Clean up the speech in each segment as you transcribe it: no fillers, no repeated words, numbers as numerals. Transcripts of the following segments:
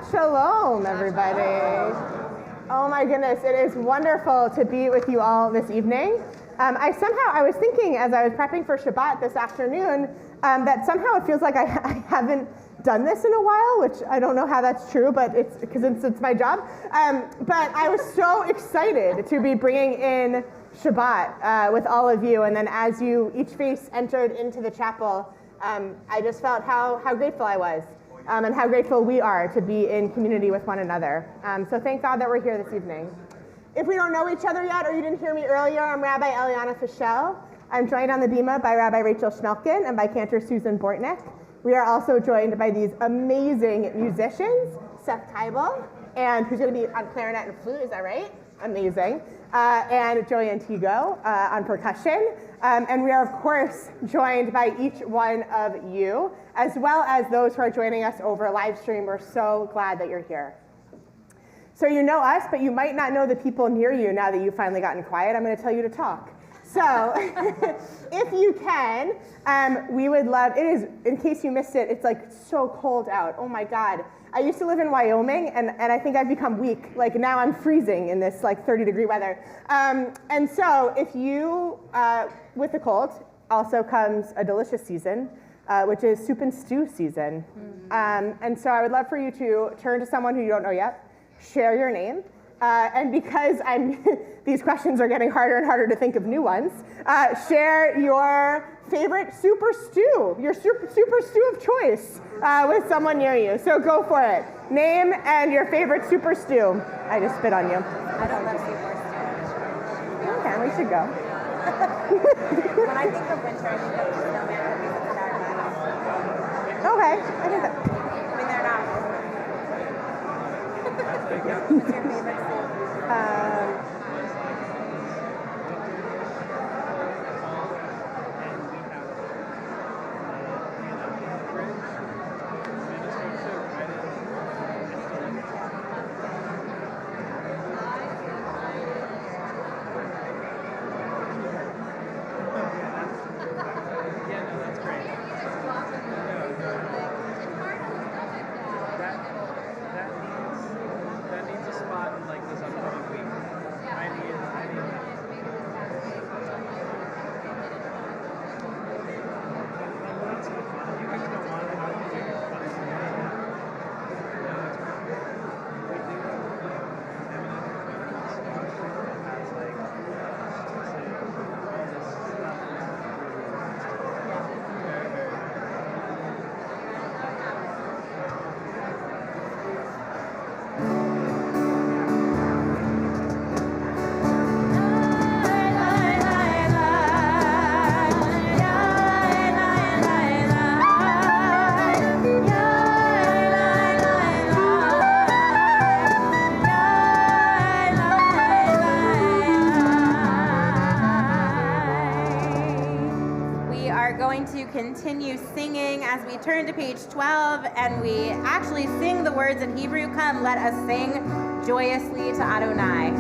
Shabbat Shalom, everybody. Oh my goodness, it is wonderful to be with you all this evening. I was thinking as I was prepping for Shabbat this afternoon that somehow it feels like I haven't done this in a while, which I don't know how that's true, but it's because it's my job. But I was so excited to be bringing in Shabbat with all of you, and then as you each face entered into the chapel, I just felt how grateful I was. And how grateful we are to be in community with one another. So thank God that we're here this evening. If we don't know each other yet, or you didn't hear me earlier, I'm Rabbi Eliana Fischel. I'm joined on the bima by Rabbi Rachel Schmelkin and by Cantor Susan Bortnick. We are also joined by these amazing musicians, Seth Keibel, and who's going to be on clarinet and flute, is that right? Amazing. And Joey Antigo on percussion. And we are, of course, joined by each one of you, as well as those who are joining us over live stream. We're so glad that you're here. So you know us, but you might not know the people near you now that you've finally gotten quiet. I'm going to tell you to talk. So if you can, we would love, it is, in case you missed it, it's like so cold out. Oh my God. I used to live in Wyoming, and I think I've become weak. Like now I'm freezing in this like 30-degree weather. And so if you, with the cold, also comes a delicious season, which is soup and stew season. And so I would love for you to turn to someone who you don't know yet, share your name, and because these questions are getting harder and harder to think of new ones, share your favorite super stew, your super stew of choice with someone near you. So go for it. Name and your favorite super stew. I just spit on you. I don't love super stew. Okay, we should go. When I think of winter, I think of snowman cookies and starburst. Okay, I think that. I mean, they're not. What's your favorite stew? Continue singing as we turn to page 12 and we actually sing the words in Hebrew. Come, let us sing joyously to Adonai.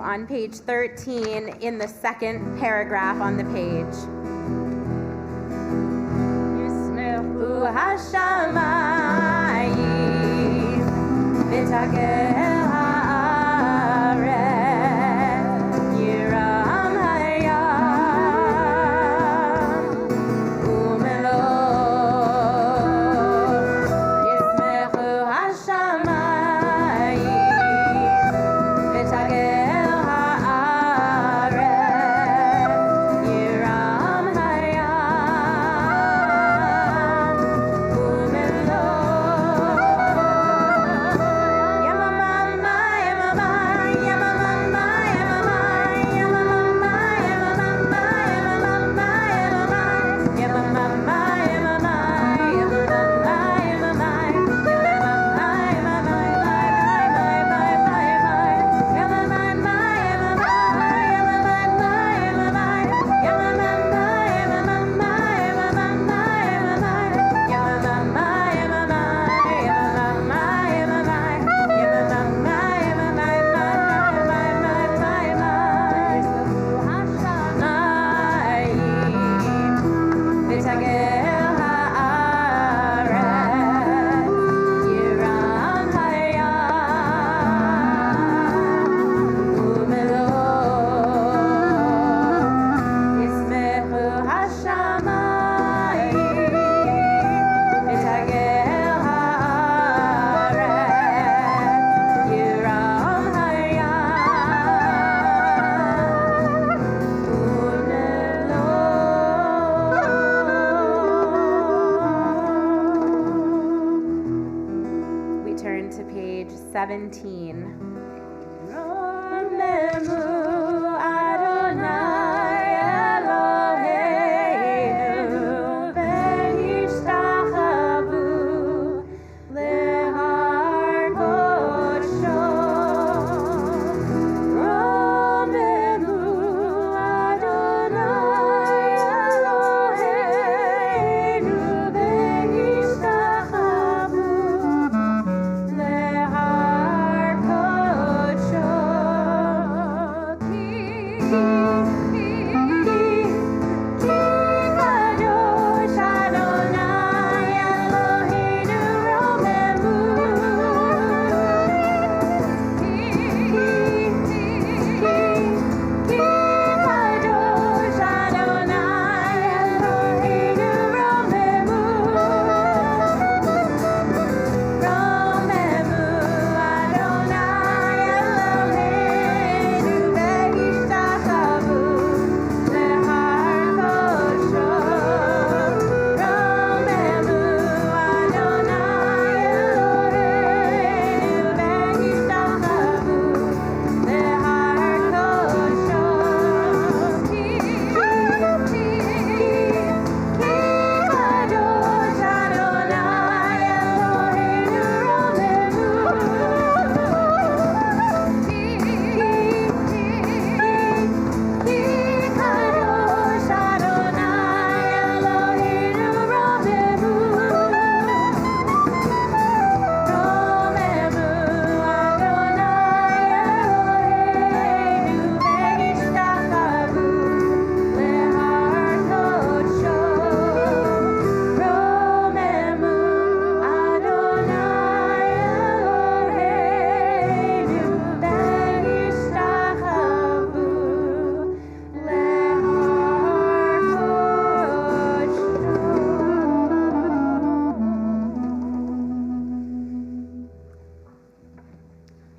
on page 13 in the second paragraph on the page. Yismechu hashamayim v'tagel haaretz yiram hayam umelo. Yismechu hashamayim v'tagel haaretz yiram hayam umelo. Yamamama, yamama, yamamama, yamama, yamamama, yamamama, yamama, yamama, yamama, We turn to page 17. Romemu Adonai Eloheinu v'yishtachavu lehar kodsho. Romemu Adonai Eloheinu v'yishtachavu lehar kodsho. Kadosh Adonai Eloheinu romemu. Kadosh Adonai Eloheinu romemu. Romemu Adonai Eloheinu v'yishtachavu lehar kodsho. Romemu Adonai Eloheinu v'yishtachavu lehar kodsho. Kadosh Adonai Eloheinu Kadosh Adonai Eloheinu romemu. Romemu Adonai Eloheinu v'yishtachavu lehar kodsho. Romemu Adonai Eloheinu v'yishtachavu lehar kodsho.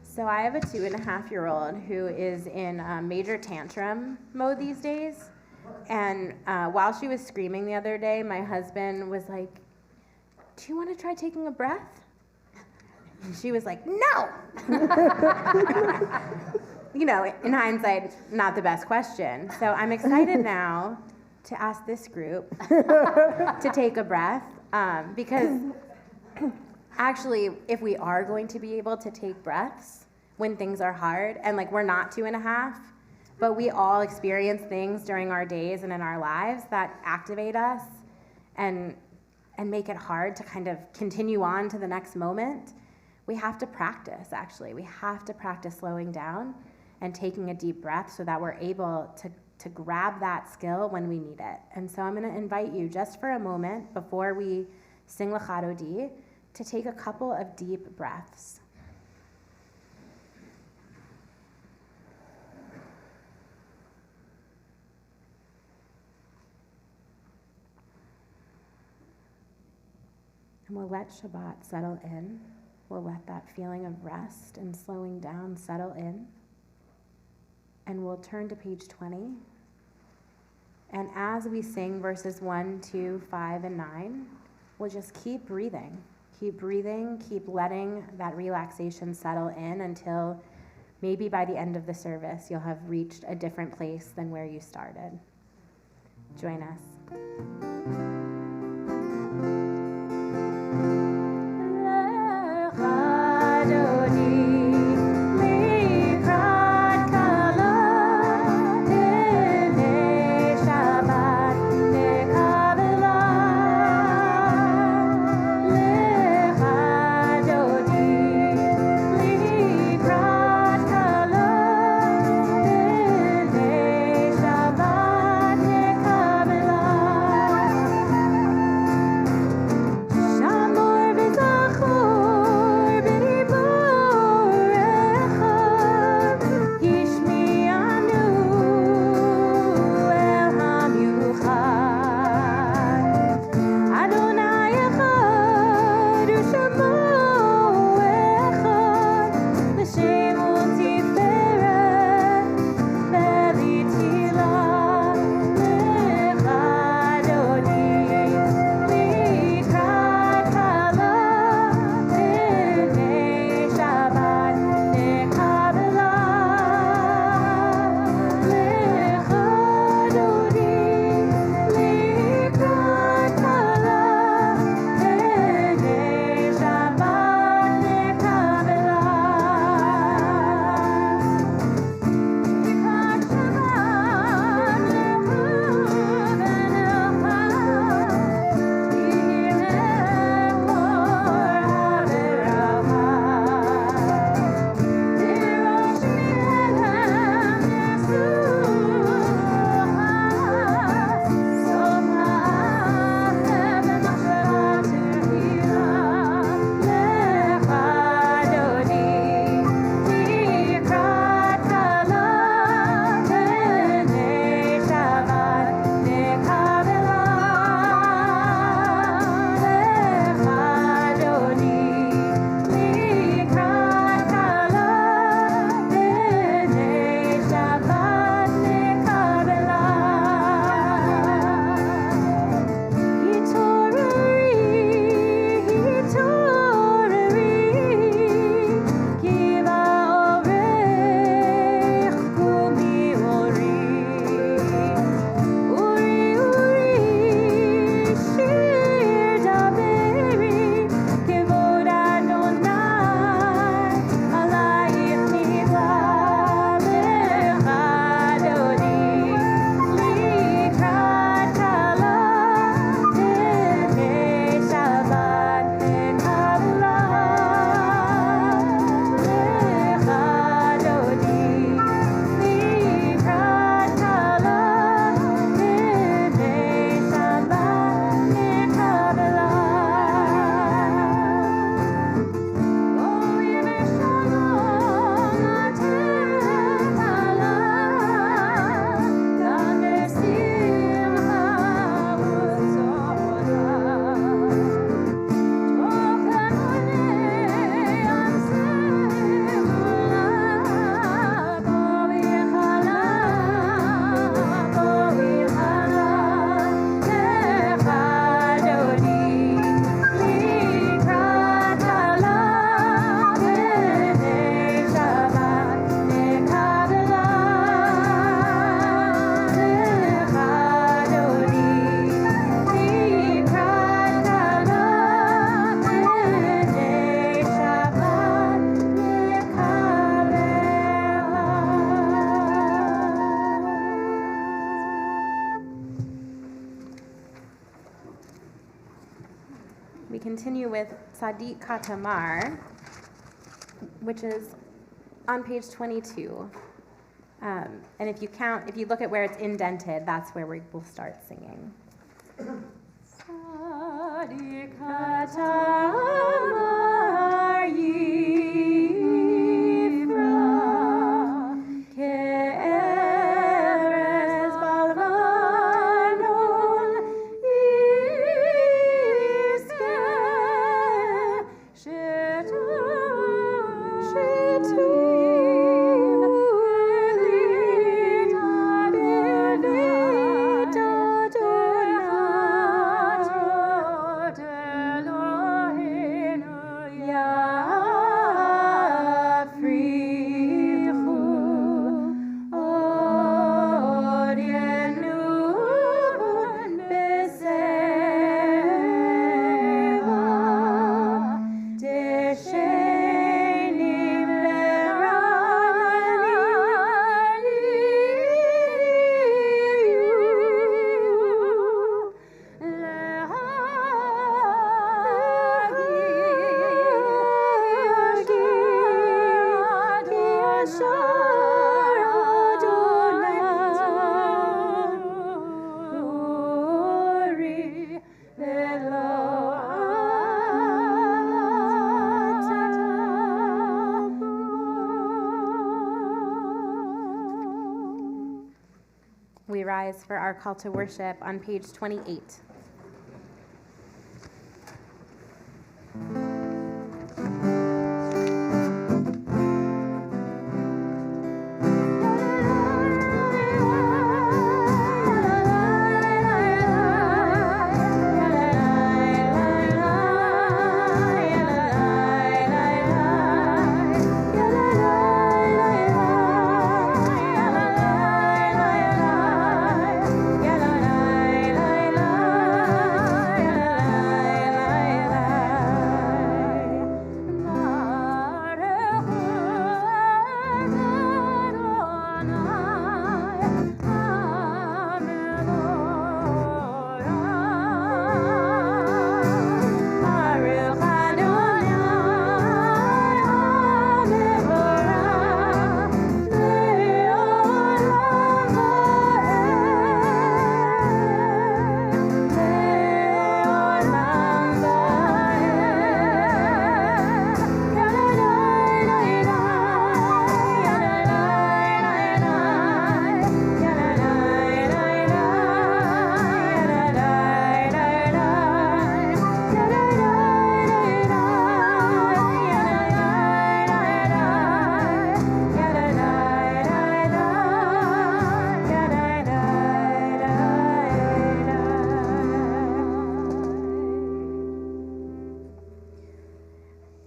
So I have a 2.5-year-old who is in major tantrum mode these days. And while she was screaming the other day, my husband was like, "Do you want to try taking a breath?" And she was like, "No!" You know, in hindsight, not the best question. So I'm excited now to ask this group to take a breath because actually, if we are going to be able to take breaths when things are hard, and like we're not 2.5, but we all experience things during our days and in our lives that activate us and make it hard to kind of continue on to the next moment, we have to practice, actually. We have to practice slowing down and taking a deep breath so that we're able to grab that skill when we need it. And so I'm going to invite you just for a moment before we sing Lecha Dodi to take a couple of deep breaths. And we'll let Shabbat settle in. We'll let that feeling of rest and slowing down settle in. And we'll turn to page 20. And as we sing verses 1, 2, 5, and 9, we'll just keep breathing. Keep breathing, keep letting that relaxation settle in until maybe by the end of the service you'll have reached a different place than where you started. Join us. We continue with Sadiq Katamar, which is on page 22. And if you look at where it's indented, that's where we will start singing. We rise for our call to worship on page 28.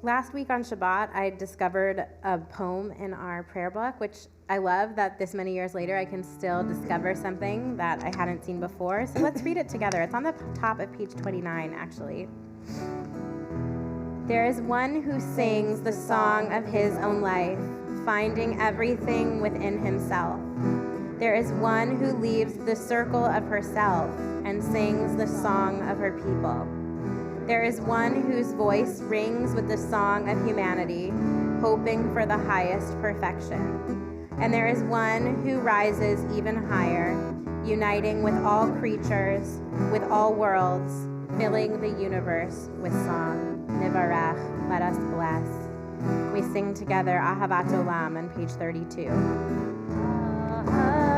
Last week on Shabbat, I discovered a poem in our prayer book, which I love that this many years later I can still discover something that I hadn't seen before. So let's read it together. It's on the top of page 29, actually. There is one who sings the song of his own life, finding everything within himself. There is one who leaves the circle of herself and sings the song of her people. There is one whose voice rings with the song of humanity, hoping for the highest perfection. And there is one who rises even higher, uniting with all creatures, with all worlds, filling the universe with song. Nivarach, let us bless. We sing together Ahavat Olam on page 32. Torah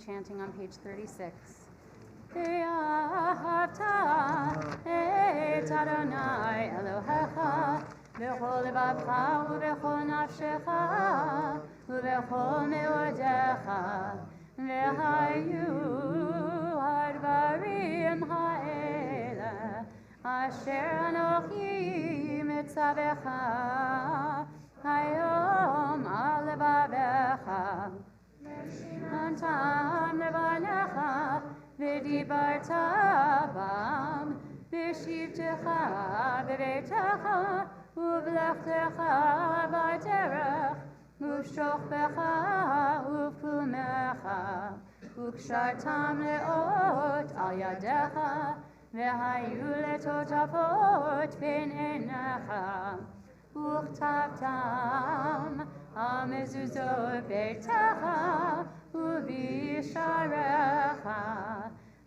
chanting on page 36. ואהבת את אדוני אלוהיך בכל לבבך ובכל נפשך ובכל מאודיך והיו הדברים האלה אשר אנוכי מצווך היום על לבביך נתן לבניך ודיברת בם בשבתך בביתך ובלכתך בדרך ובשוכבך ובפומך וקשרתם לאות על ידיך והיו לטוטפות בין עיניך וכתבתם על מזוזות ביתך ובשעריך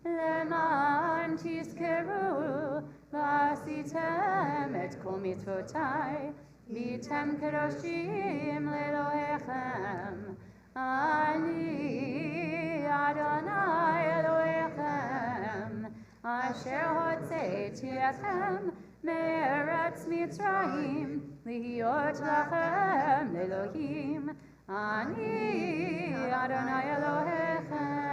למען תזכרו ועשיתם את כל מצוותיי והייתם קדושים לאלוהיכם אני אדוני אלוהיכם אשר הוצאתי אתכם מארץ מצרים להיות לכם לאלוהים אני אדוני אלוהיכם.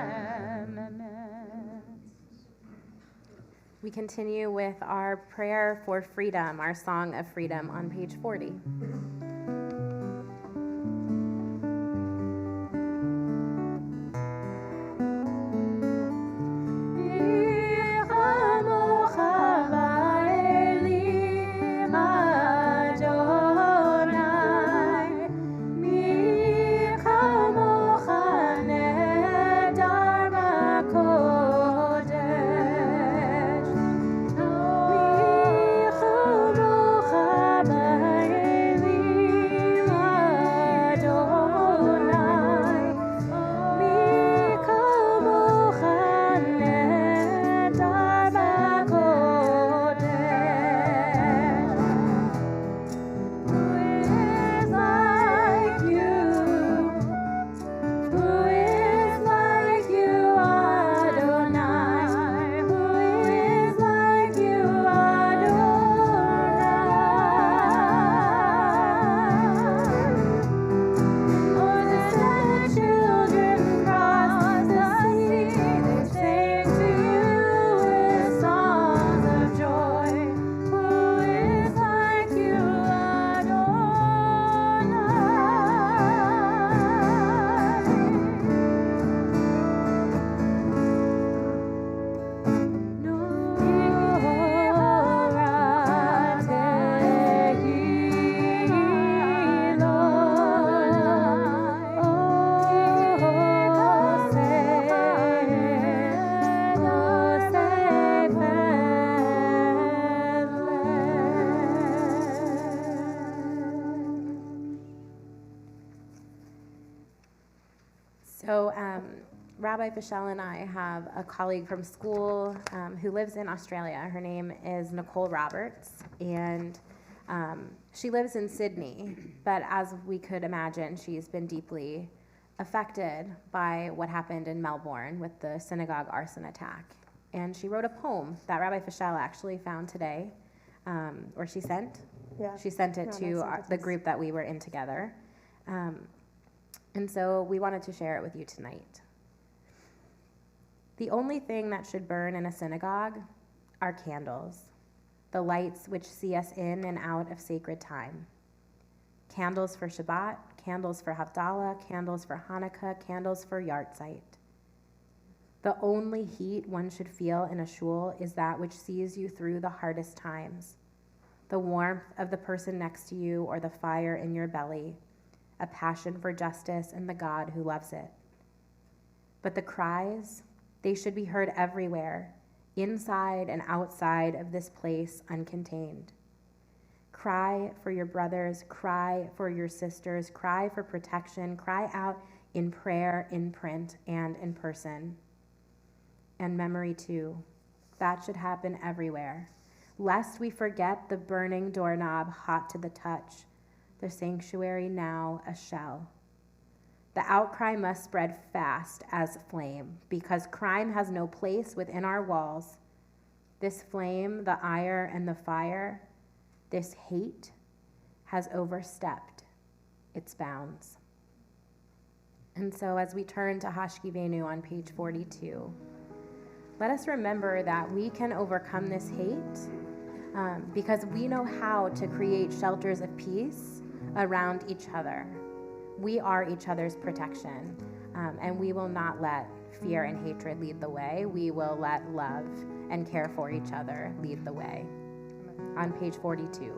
We continue with our prayer for freedom, our song of freedom on page 40. Rabbi Fischel and I have a colleague from school who lives in Australia. Her name is Nicole Roberts, and she lives in Sydney, but as we could imagine, she's been deeply affected by what happened in Melbourne with the synagogue arson attack. And she wrote a poem that Rabbi Fischel actually found today, or she sent. Yeah. She sent it to the group that we were in together. And so we wanted to share it with you tonight. The only thing that should burn in a synagogue are candles, the lights which see us in and out of sacred time. Candles for Shabbat, candles for Havdalah, candles for Hanukkah, candles for Yartzeit. The only heat one should feel in a shul is that which sees you through the hardest times. The warmth of the person next to you or the fire in your belly, a passion for justice and the God who loves it. But the cries, they should be heard everywhere, inside and outside of this place uncontained. Cry for your brothers, cry for your sisters, cry for protection, cry out in prayer, in print, and in person. And memory too. That should happen everywhere, lest we forget the burning doorknob hot to the touch, the sanctuary now a shell. The outcry must spread fast as flame, because crime has no place within our walls. This flame, the ire and the fire, this hate has overstepped its bounds. And so as we turn to Hashkivenu on page 42, let us remember that we can overcome this hate because we know how to create shelters of peace around each other. We are each other's protection, and we will not let fear and hatred lead the way. We will let love and care for each other lead the way. On page 42.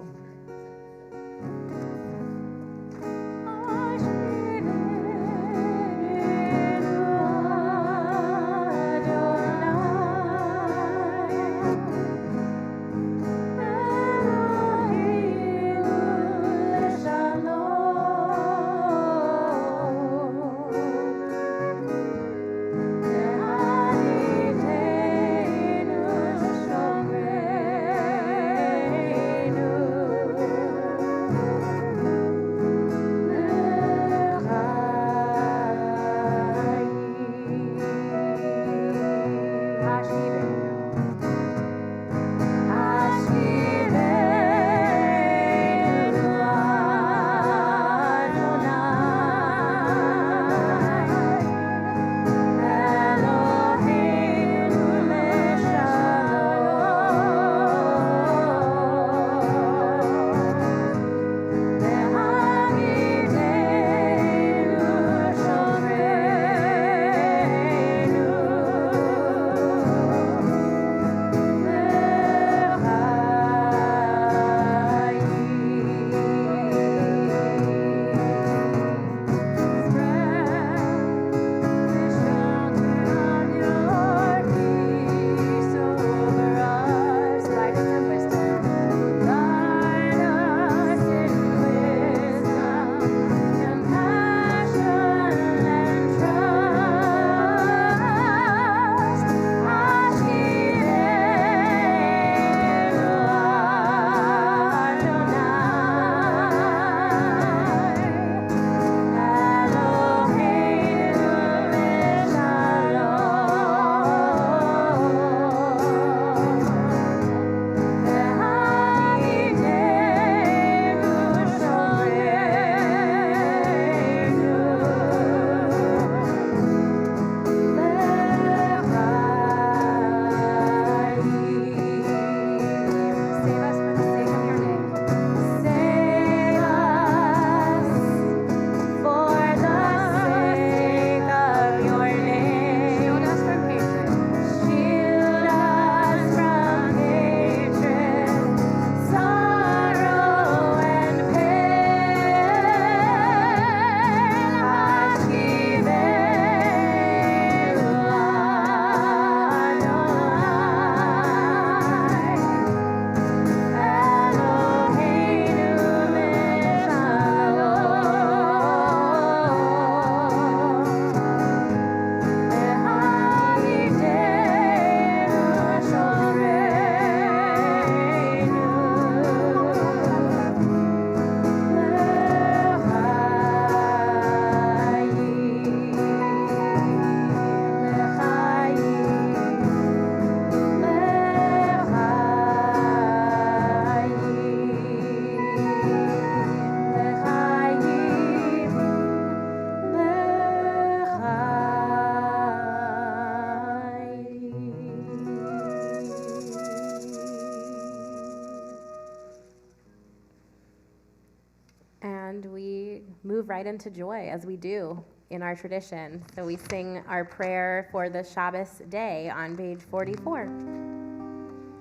Right into joy, as we do in our tradition. So we sing our prayer for the Shabbos day on page 44.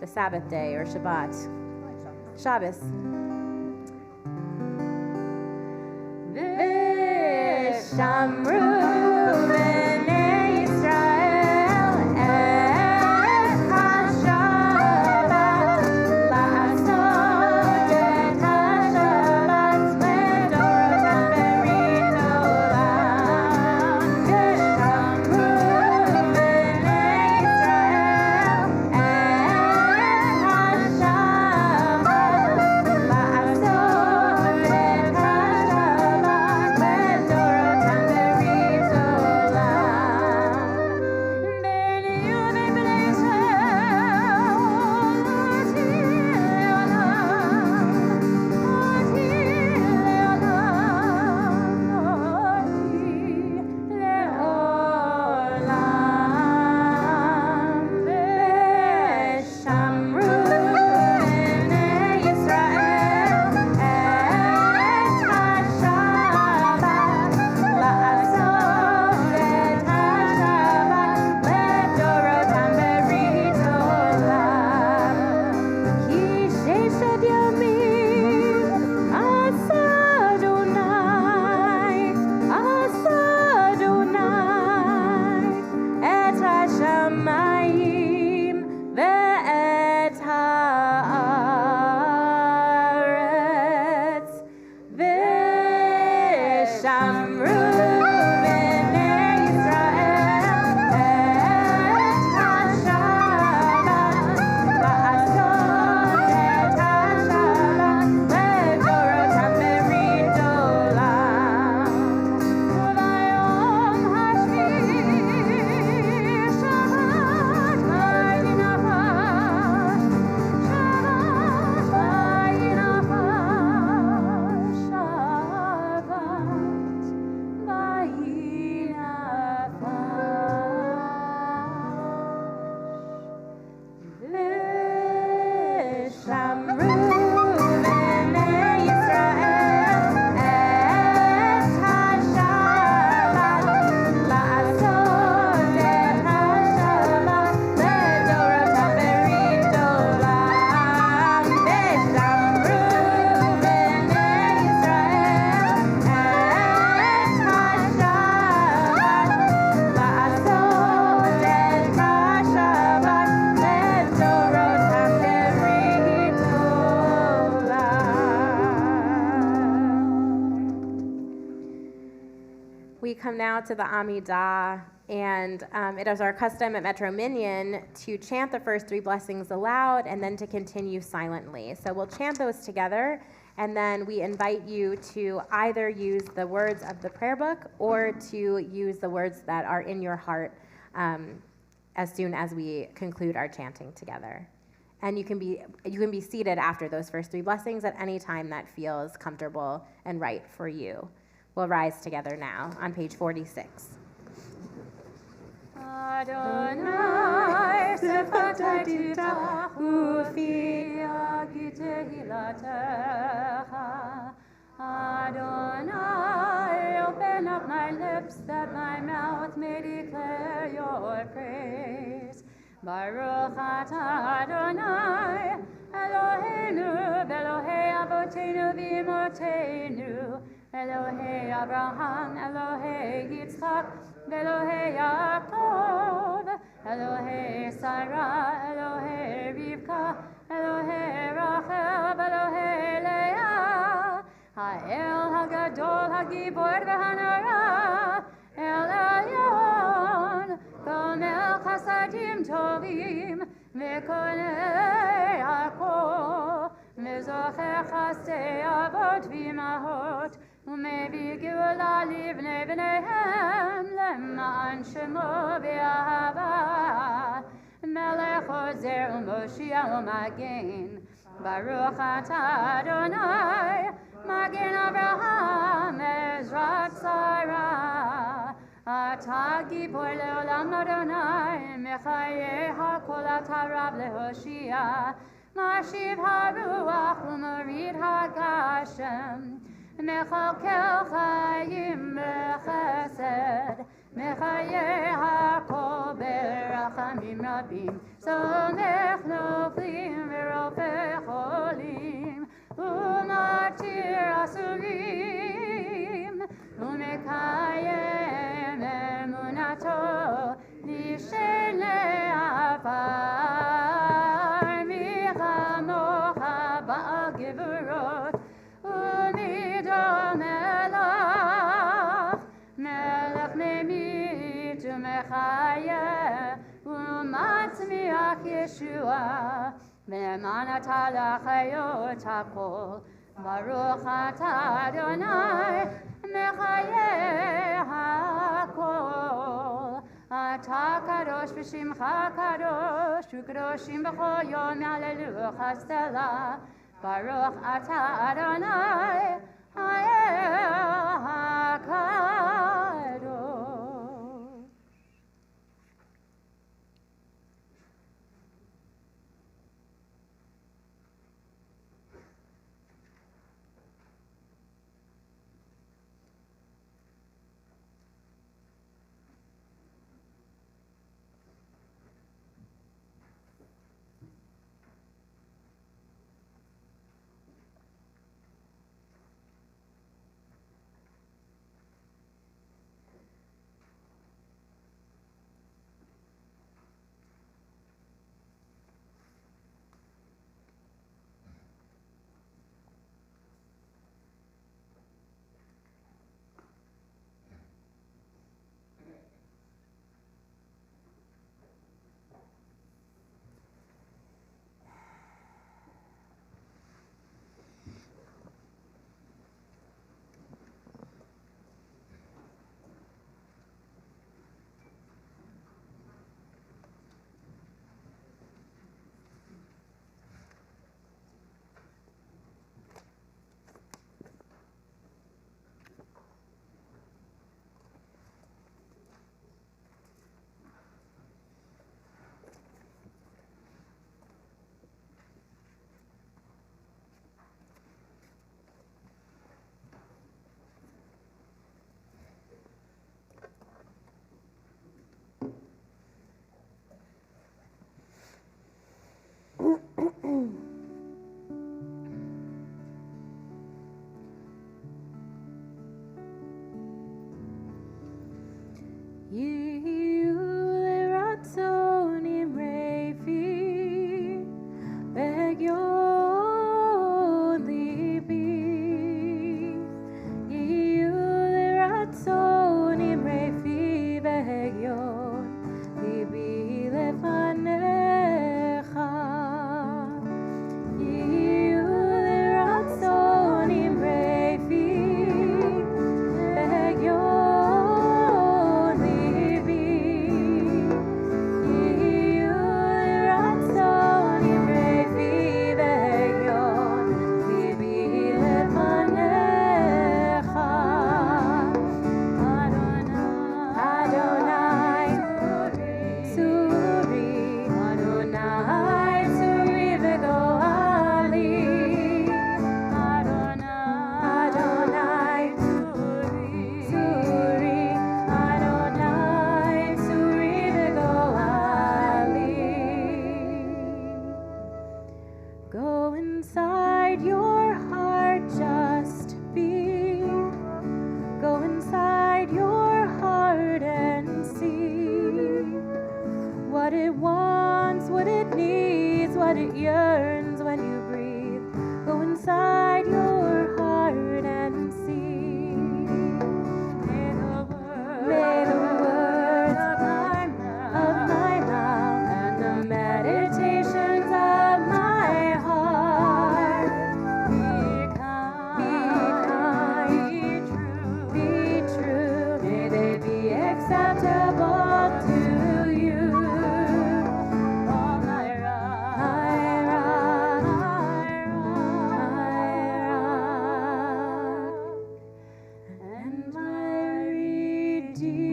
The Sabbath day, or Shabbat. Shabbos. Vishamru b'nei Yisrael et HaShabbat la'asot et HaShabbat לדורותם ברית olam. Vishamru b'nei Yisrael et HaShabbat la'asot et HaShabbat לדורותם ברית השמיים ואת הארץ, ושמרו We come now to the Amidah, and it is our custom at Metro Minion to chant the first three blessings aloud and then to continue silently. So we'll chant those together, and then we invite you to either use the words of the prayer book or to use the words that are in your heart as soon as we conclude our chanting together. And you can be seated after those first three blessings at any time that feels comfortable and right for you. We'll rise together now on page 46. Adonai, sefatati tachufi agitehilatecha. Adonai, open up my lips that my mouth may declare your praise. Baruch atah Adonai, Eloheinu, Elohei Avotenu v'Imotenu, Elohei Abraham, Elohei Yitzchak, Elohei Yaakov, Elohei Sarah, Elohei Rivka, Elohei Rachel, Elohei Leah, Ha'el HaGadol, HaGibor v'Hanara, El Elyon, Gomel Chasadim Tovim, V'konei Yaakov, V'zocher Chasdei Avot v'Imahot, U'mevi Geula Livnei B'neihem, Le'ma'an Shemo v'Ahava, Melech Ozer u'Moshiach u'Magen, Baruch atah Adonai, Magen Avraham, Ezrat Sarah, Atah Gibor le'olam Adonai, Mechayeh HaKol atah Rav le'Hoshia, Mashiv HaRuach u'Morid HaGashem, Mechalkel Chayim b'Chesed, Mechayeh HaKol b'Rachamim Rabim, Somech Noflim v'Rofeh Cholim, U'Matir Asurim, U'Mekayem Emunato, Lishen le'afar, Michamocha ba'al Gevurot, U'Midol Melach, Melech Memit U'Mechayeh, U'Matzmiach Yeshua, Ve'eman atah l'chayot hakol, Baruch atah Adonai, Mechayeh hakol. Atah kadosh v'shimcha kadosh, u'kadoshim b'chol yom ya'alelu chasdela. Baruch atah Adonai, Ha'el hakadosh. wants, what it needs, what it yearns when you breathe. Go inside your heart and see. May the words of my mouth and the meditations of my heart be kind, be true. May they be acceptable to you. Oh, my rock, and my Redeemer.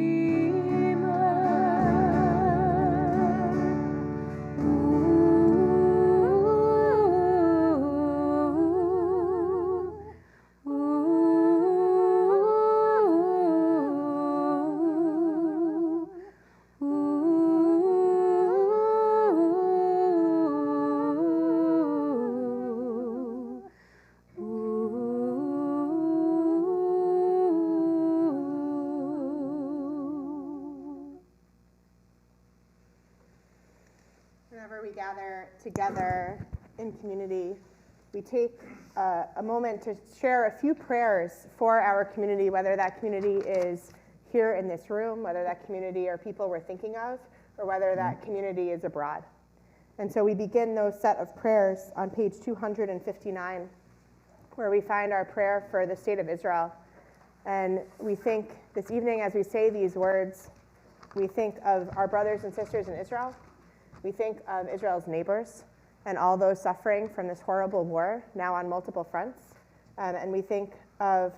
Whenever we gather together in community, we take a moment to share a few prayers for our community, whether that community is here in this room, whether that community are people we're thinking of, or whether that community is abroad. And so we begin those set of prayers on page 259, where we find our prayer for the state of Israel. And we think this evening, as we say these words, we think of our brothers and sisters in Israel. We think of Israel's neighbors and all those suffering from this horrible war, now on multiple fronts. And we think of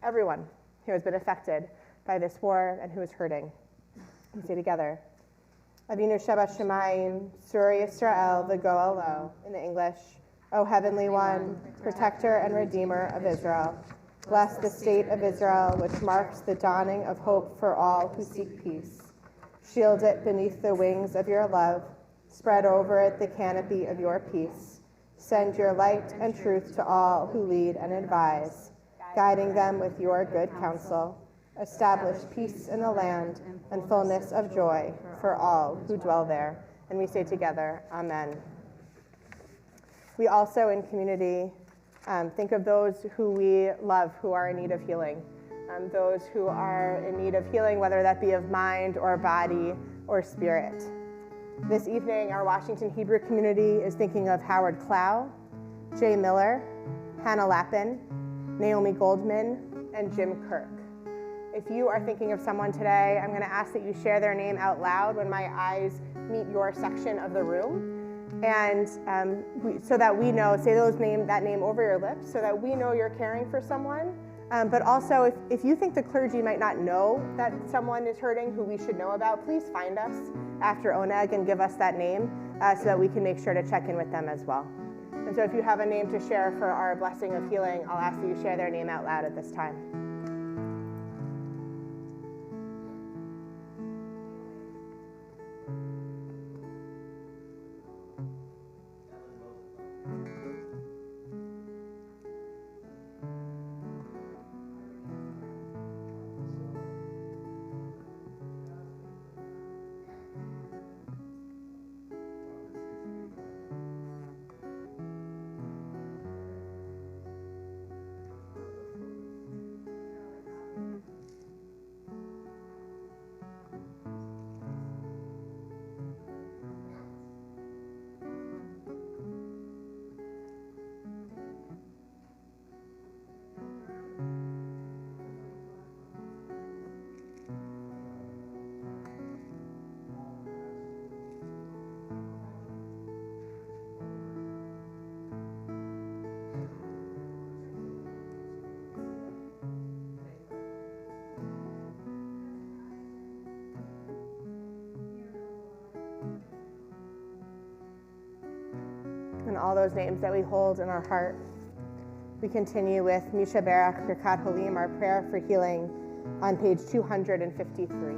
everyone who has been affected by this war and who is hurting. We say together, Avinu Sheba Shemayim, Sur Yisrael v'Go'elo, in the English, O Heavenly One, Protector and Redeemer of Israel, bless the state of Israel, which marks the dawning of hope for all who seek peace. Shield it beneath the wings of your love. Spread over it the canopy of your peace. Send your light and truth to all who lead and advise, guiding them with your good counsel. Establish peace in the land and fullness of joy for all who dwell there. And we say together, Amen. We also in community think of those who we love who are in need of healing. Those who are in need of healing, whether that be of mind or body or spirit. This evening, our Washington Hebrew community is thinking of Howard Clow, Jay Miller, Hannah Lappin, Naomi Goldman, and Jim Kirk. If you are thinking of someone today, I'm going to ask that you share their name out loud when my eyes meet your section of the room. And so that we know, say that name over your lips, so that we know you're caring for someone. But also, if you think the clergy might not know that someone is hurting who we should know about, please find us after Oneg and give us that name so that we can make sure to check in with them as well. And so if you have a name to share for our blessing of healing, I'll ask that you share their name out loud at this time. And all those names that we hold in our heart. We continue with Misha Barak Birkat Holim, our prayer for healing, on page 253.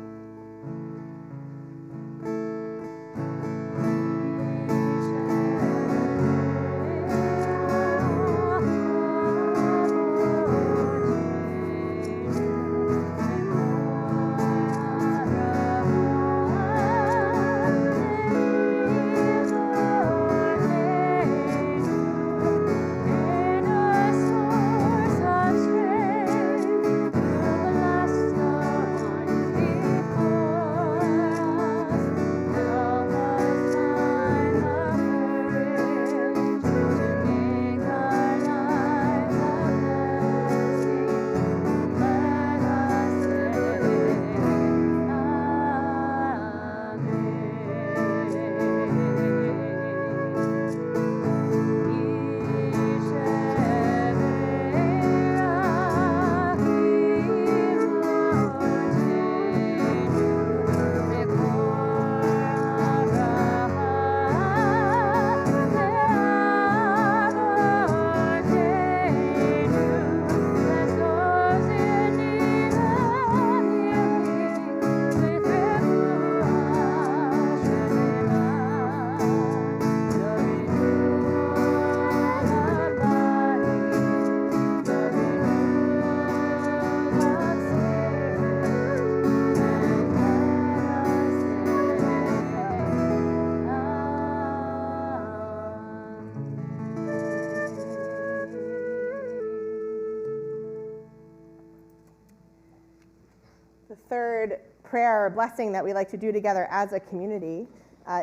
third prayer or blessing that we like to do together as a community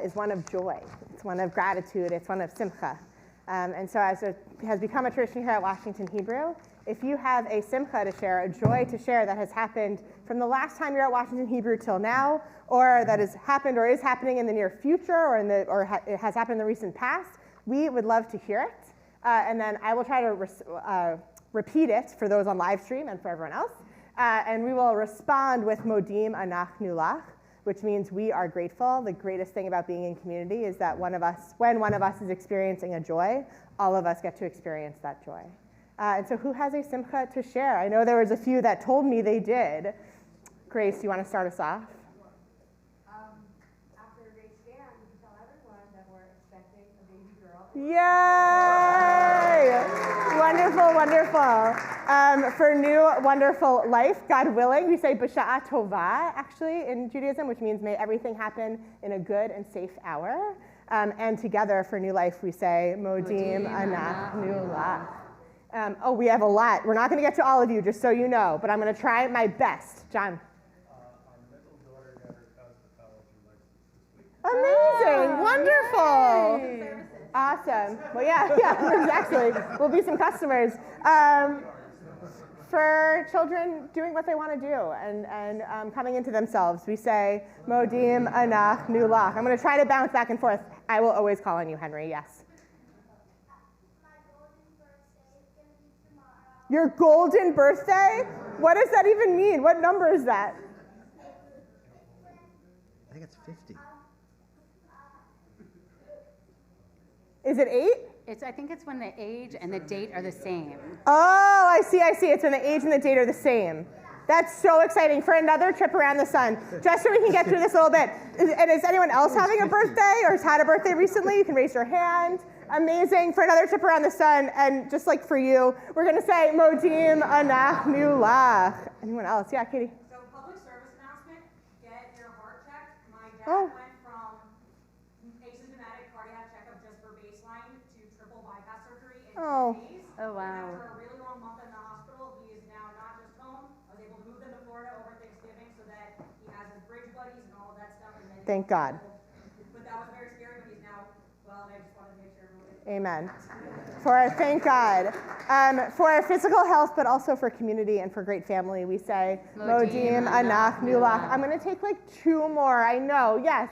is one of joy. It's one of gratitude. It's one of simcha. And so as it has become a tradition here at Washington Hebrew, if you have a simcha to share, a joy to share that has happened from the last time you're at Washington Hebrew till now, or that has happened or is happening in the near future, or it has happened in the recent past, we would love to hear it. And then I will try to repeat it for those on live stream and for everyone else. And we will respond with modim anachnu lach, which means we are grateful. The greatest thing about being in community is that when one of us is experiencing a joy, all of us get to experience that joy. And so who has a simcha to share? I know there was a few that told me they did. Grace, do you want to start us off? After Grace Jan, we tell everyone that we're expecting a baby girl. Yay! Wonderful, wonderful. For new wonderful life, God willing, we say b'sha'a tova, actually, in Judaism, which means may everything happen in a good and safe hour. And together, for new life, we say modim anachnu lach. We have a lot. We're not going to get to all of you, just so you know, but I'm going to try my best. John. Our middle daughter got her cosmetology license this week. Amazing. Wonderful. Awesome. Well, yeah, exactly. We'll be some customers. For children doing what they want to do and coming into themselves, we say, modim anachnu lach. I'm going to try to bounce back and forth. I will always call on you, Henry. Yes. Your golden birthday? What does that even mean? What number is that? I think it's 50. Is it 8? I think it's when the age and the date are the same. Oh, I see. It's when the age and the date are the same. That's so exciting for another trip around the sun. Just so we can get through this a little bit. And is anyone else having a birthday or has had a birthday recently? You can raise your hand. Amazing. For another trip around the sun. And just like for you, we're going to say, modim anachnu lach. Anyone else? Yeah, Katie. So public service announcement, get your heart checked. My dad Oh. went from asymptomatic cardiac checkup just for baseline to triple bypass surgery in 10 days. Oh, wow. After a really long month in the hospital, he is now not just home. I was able to move them to Florida over Thanksgiving so that he has his bridge buddies and all of that stuff. And then Thank God. But that was very scary, but he's now well, and I just wanted to make sure everyone. Amen. Thank God. For physical health, but also for community and for great family, we say, modim anachnu lach. I'm going to take like 2 more. I know. Yes.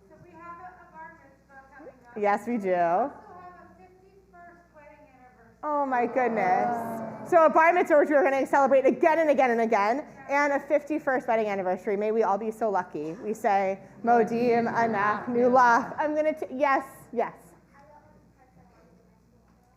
So we have a bar mitzvah coming up. Yes, we do. We also have a 51st wedding anniversary. Oh my goodness. So a bar mitzvah, which we're going to celebrate again and again and again, and a 51st wedding anniversary. May we all be so lucky. We say, modim anachnu lach. I'm going to, yes.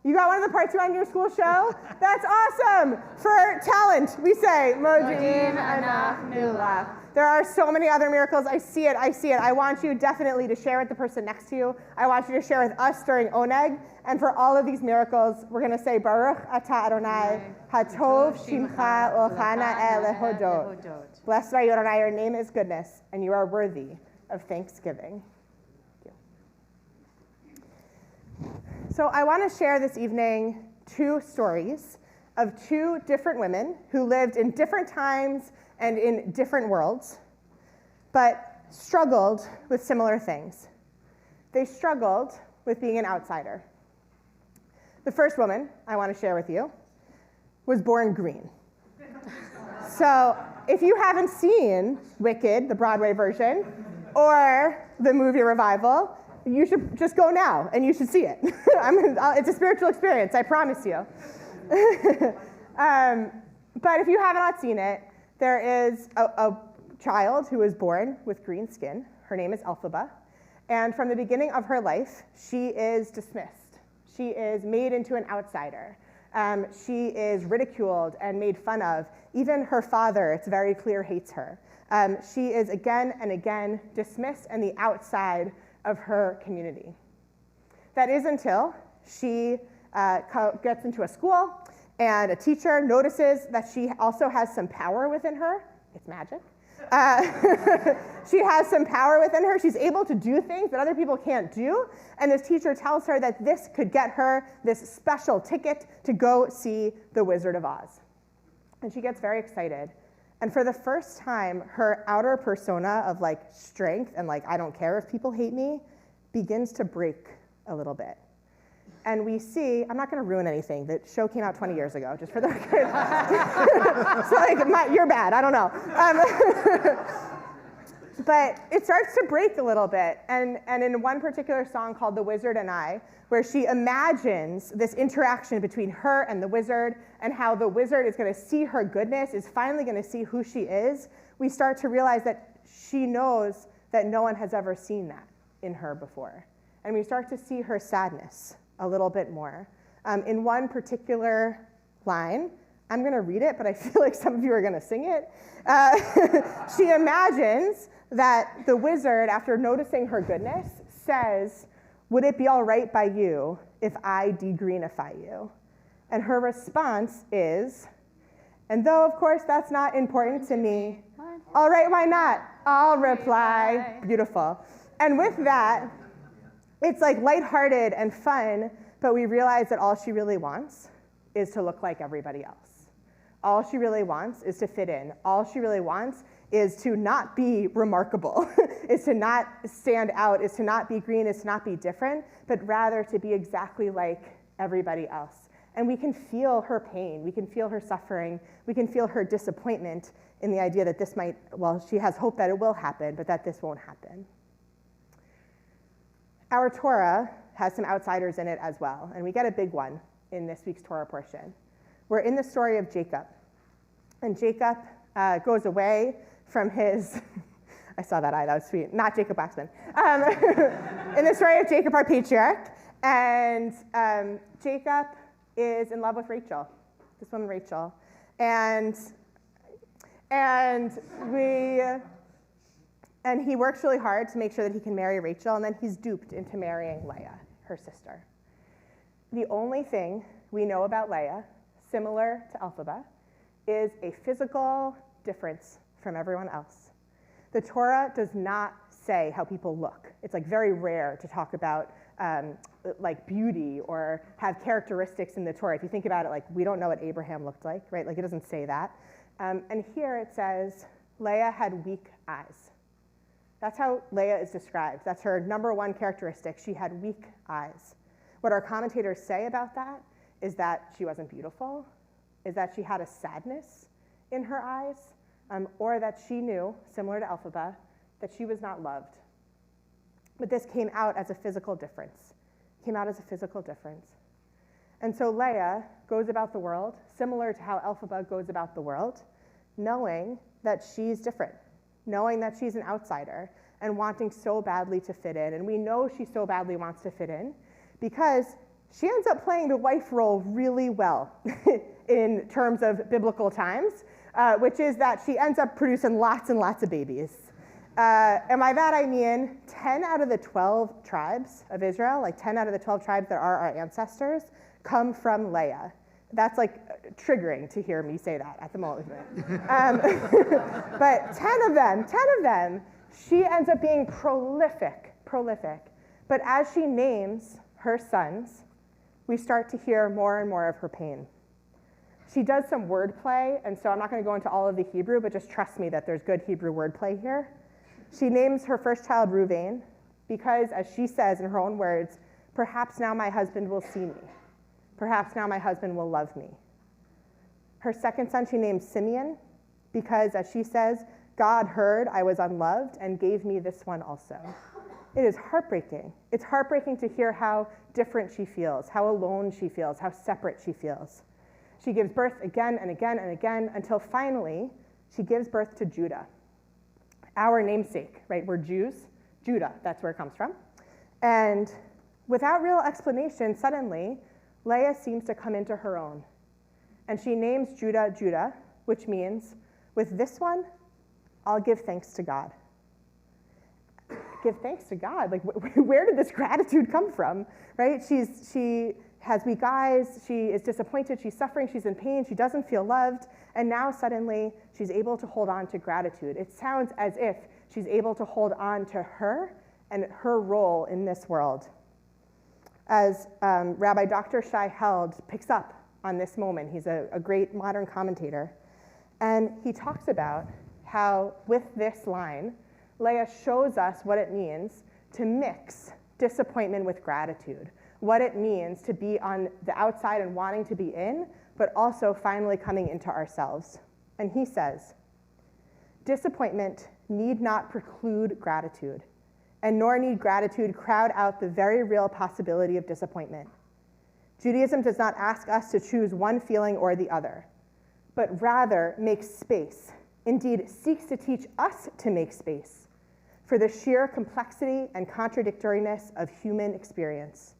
You got one of the parts you want in your school show? That's awesome. For talent, we say, modim anachnu lach. There are so many other miracles. I see it. I want you definitely to share with the person next to you. I want you to share with us during Oneg. And for all of these miracles, we're going to say, Baruch atah Adonai, hatov shimcha ochana elehodot. Blessed are you, Adonai, your name is goodness, and you are worthy of thanksgiving. So I want to share this evening 2 stories of 2 different women who lived in different times and in different worlds, but struggled with similar things. They struggled with being an outsider. The first woman I want to share with you was born green. So if you haven't seen Wicked, the Broadway version, or the movie revival, you should just go now, and you should see it. It's a spiritual experience, I promise you. But if you have not seen it, there is a child who was born with green skin. Her name is Elphaba. And from the beginning of her life, she is dismissed. She is made into an outsider. She is ridiculed and made fun of. Even her father, it's very clear, hates her. She is again and again dismissed and the outside of her community. That is until she gets into a school and a teacher notices that she also has some power within her. It's magic. She has some power within her. She's able to do things that other people can't do. And this teacher tells her that this could get her this special ticket to go see the Wizard of Oz. And she gets very excited. And for the first time, her outer persona of like strength and like, I don't care if people hate me, begins to break a little bit. And we see, I'm not going to ruin anything. The show came out 20 years ago, just for the record. So like, you're bad, I don't know. But it starts to break a little bit. And in one particular song called The Wizard and I, where she imagines this interaction between her and the wizard and how the wizard is going to see her goodness, is finally going to see who she is, we start to realize that she knows that no one has ever seen that in her before. And we start to see her sadness a little bit more. In one particular line, I'm going to read it, but I feel like some of you are going to sing it. She imagines that the wizard, after noticing her goodness, says, "Would it be all right by you if I degreenify you?" And her response is, "And though, of course, that's not important to me, all right, why not? I'll reply." Beautiful. And with that, it's like lighthearted and fun, but we realize that all she really wants is to look like everybody else. All she really wants is to fit in. All she really wants is to not be remarkable, is to not stand out, is to not be green, is to not be different, but rather to be exactly like everybody else. And we can feel her pain, we can feel her suffering, we can feel her disappointment in the idea that this might, well, she has hope that it will happen, but that this won't happen. Our Torah has some outsiders in it as well, and we get a big one in this week's Torah portion. We're in the story of Jacob, and Jacob goes away from his, I saw that eye, that was sweet, not Jacob Waxman. In the story of Jacob, our patriarch, and Jacob is in love with Rachel, this woman Rachel, and he works really hard to make sure that he can marry Rachel, and then he's duped into marrying Leah, her sister. The only thing we know about Leah, similar to Elphaba, is a physical difference from everyone else. The Torah does not say how people look. It's like very rare to talk about like beauty or have characteristics in the Torah. If you think about it, like we don't know what Abraham looked like, right? Like it doesn't say that. And here it says, Leah had weak eyes. That's how Leah is described. That's her number one characteristic. She had weak eyes. What our commentators say about that is that she wasn't beautiful, is that she had a sadness in her eyes, or that she knew, similar to Elphaba, that she was not loved. But this came out as a physical difference. Came out as a physical difference. And so Leah goes about the world, similar to how Elphaba goes about the world, knowing that she's different, knowing that she's an outsider, and wanting so badly to fit in. And we know she so badly wants to fit in because she ends up playing the wife role really well in terms of biblical times, which is that she ends up producing lots and lots of babies. And by that I mean 10 out of the 12 tribes of Israel, like 10 out of the 12 tribes that are our ancestors, come from Leah. That's like triggering to hear me say that at the moment. But 10 of them, she ends up being prolific. But as she names her sons, we start to hear more and more of her pain. She does some wordplay, and so I'm not going to go into all of the Hebrew, but just trust me that there's good Hebrew wordplay here. She names her first child Reuven because, as she says in her own words, perhaps now my husband will see me. Perhaps now my husband will love me. Her second son she names Simeon because, as she says, God heard I was unloved and gave me this one also. It is heartbreaking. It's heartbreaking to hear how different she feels, how alone she feels, how separate she feels. She gives birth again and again and again until finally she gives birth to Judah, our namesake, right? We're Jews. Judah, that's where it comes from. And without real explanation, suddenly, Leah seems to come into her own. And she names Judah, Judah, which means, with this one, I'll give thanks to God. Give thanks to God? Like, where did this gratitude come from, right? She has weak eyes, she is disappointed, she's suffering, she's in pain, she doesn't feel loved, and now suddenly she's able to hold on to gratitude. It sounds as if she's able to hold on to her and her role in this world. As Rabbi Dr. Shai Held picks up on this moment, he's a great modern commentator, And he talks about how, with this line, Leah shows us what it means to mix disappointment with gratitude, what it means to be on the outside and wanting to be in, but also finally coming into ourselves. And he says, disappointment need not preclude gratitude, and nor need gratitude crowd out the very real possibility of disappointment. Judaism does not ask us to choose one feeling or the other, but rather makes space, indeed seeks to teach us to make space for the sheer complexity and contradictoriness of human experience.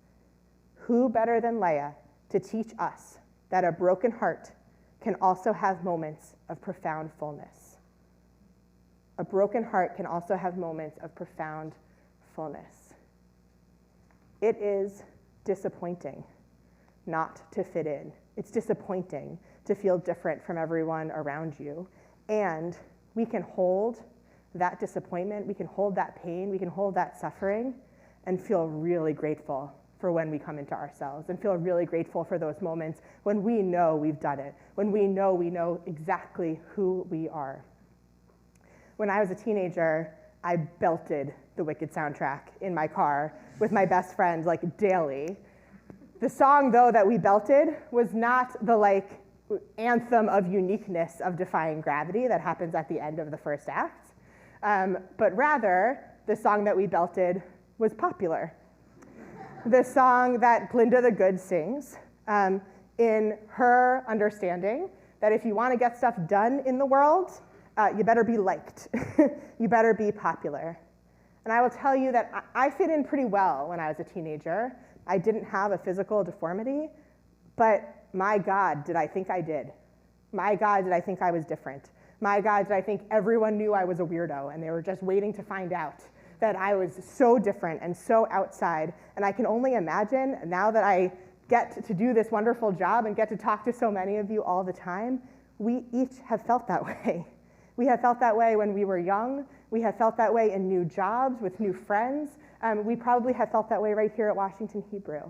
Who better than Leah to teach us that a broken heart can also have moments of profound fullness? A broken heart can also have moments of profound fullness. It is disappointing not to fit in. It's disappointing to feel different from everyone around you. And we can hold that disappointment, we can hold that pain, we can hold that suffering, and feel really grateful for when we come into ourselves, and feel really grateful for those moments when we know we've done it, when we know exactly who we are. When I was a teenager, I belted the Wicked soundtrack in my car with my best friend, like, daily. The song, though, that we belted was not the, anthem of uniqueness of defying gravity that happens at the end of the first act, but rather, the song that we belted was Popular. The song that Glinda the Good sings, in her understanding that if you want to get stuff done in the world, you better be liked. You better be popular. And I will tell you that I fit in pretty well when I was a teenager. I didn't have a physical deformity, but my God, did I think I did. My God, did I think I was different. My God, did I think everyone knew I was a weirdo and they were just waiting to find out that I was so different and so outside. And I can only imagine, now that I get to do this wonderful job and get to talk to so many of you all the time, we each have felt that way. We have felt that way when we were young. We have felt that way in new jobs with new friends. We probably have felt that way right here at Washington Hebrew.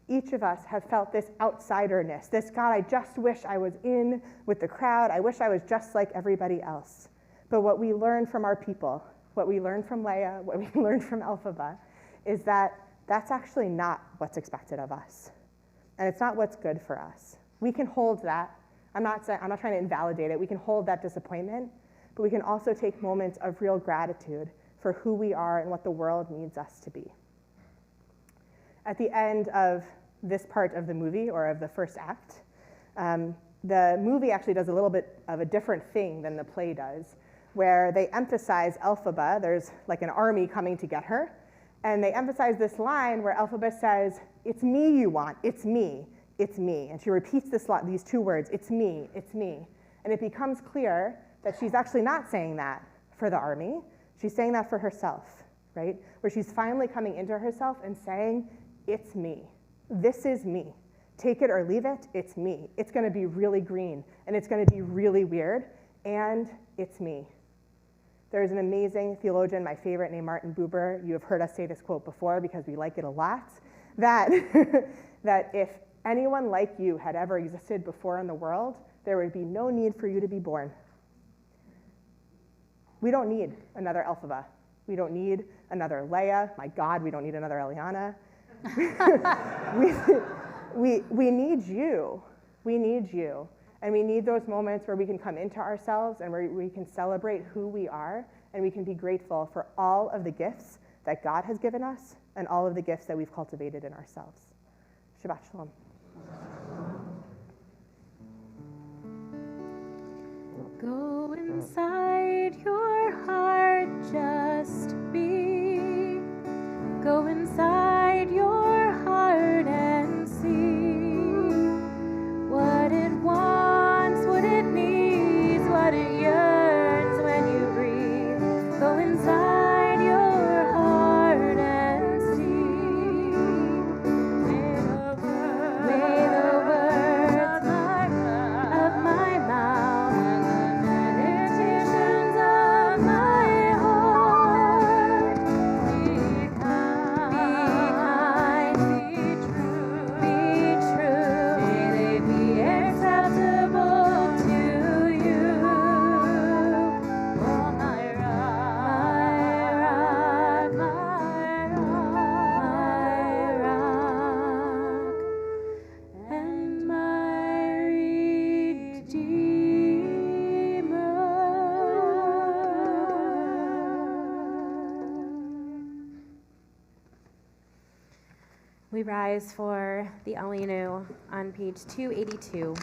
Each of us have felt this outsiderness, this, God, I just wish I was in with the crowd. I wish I was just like everybody else. But what we learn from our people, what we learn from Leah, what we learn from Elphaba, is that that's actually not what's expected of us. And it's not what's good for us. We can hold that. I'm not trying to invalidate it. We can hold that disappointment, but we can also take moments of real gratitude for who we are and what the world needs us to be. At the end of this part of the movie, or of the first act, the movie actually does a little bit of a different thing than the play does, where they emphasize Elphaba. There's like an army coming to get her, and they emphasize this line where Elphaba says, "It's me you want, it's me, it's me." And she repeats these two words, "It's me, it's me." And it becomes clear that she's actually not saying that for the army. She's saying that for herself, right? Where she's finally coming into herself and saying, it's me. This is me. Take it or leave it, it's me. It's going to be really green, and it's going to be really weird, and it's me. There's an amazing theologian, my favorite, named Martin Buber. You have heard us say this quote before because we like it a lot, that, that if anyone like you had ever existed before in the world, there would be no need for you to be born. We don't need another Elphaba. We don't need another Leah. My God, we don't need another Eliana. we need you. We need you. And we need those moments where we can come into ourselves and where we can celebrate who we are, and we can be grateful for all of the gifts that God has given us and all of the gifts that we've cultivated in ourselves. Shabbat Shalom. Go inside your heart, just be. Go inside your heart and see what it wants, what it needs, what it yearns when you breathe. Go inside your heart and see. May the words of my mouth and the meditations of my heart be We rise for the Alinu on page 282.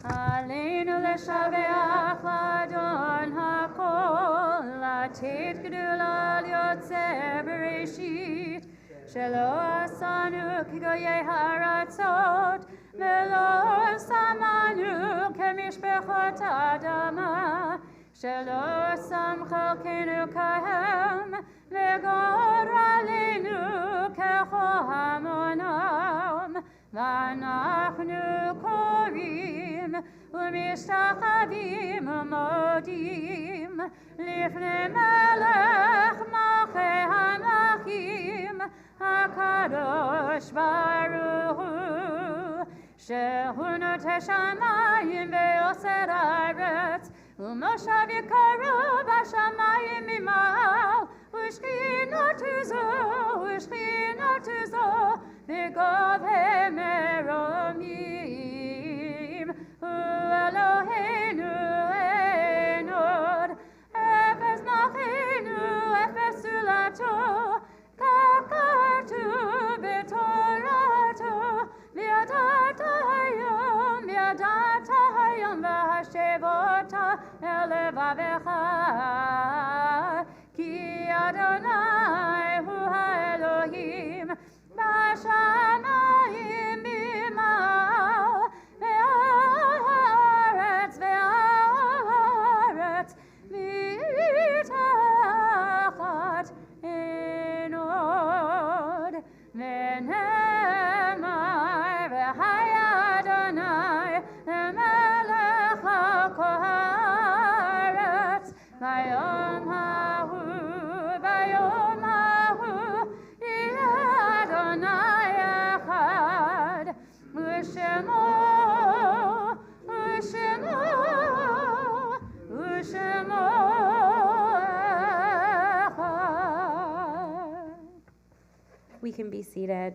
Aleinu leshabeach ladon hakol, latet gedula liotzer bereshit, shelo asanu kigoyei haratzot, velo samanu kemishpechot adama, shelo sam chalkenu kahem, vegor aleinu kecho hamonam, ואנחנו קוראים ומשתחווים ומודים לפני מלך מלכי המלכים הקדוש ברוך הוא שהוא נוטה שמיים ויוסר הארץ ומושב יקרו בשמיים ממעל ושכינות זו בגובה מרומים הוא אלוהינו אין עוד אפס מלכנו אפס סולתו כך כתוב בתורתו וידעת היום והשבות אל לבבך כי אדוני הוא האלוהים בשמיים ממעל והארץ מתחת אין עוד ונאמר והיה אדוני למלך על כל הארץ ביום ההוא יהיה אדוני אחד ושמו אחד. We can be seated.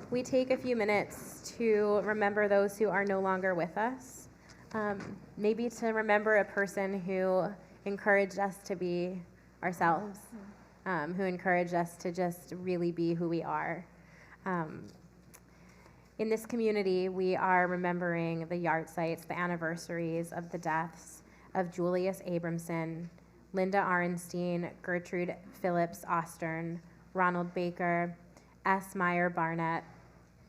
We take a few minutes to remember those who are no longer with us. Maybe to remember a person who encouraged us to be ourselves, who encouraged us to just really be who we are. In this community, we are remembering the yard sites, the anniversaries of the deaths of Julius Abramson, Linda Arenstein, Gertrude Phillips Ostern, Ronald Baker, S. Meyer Barnett,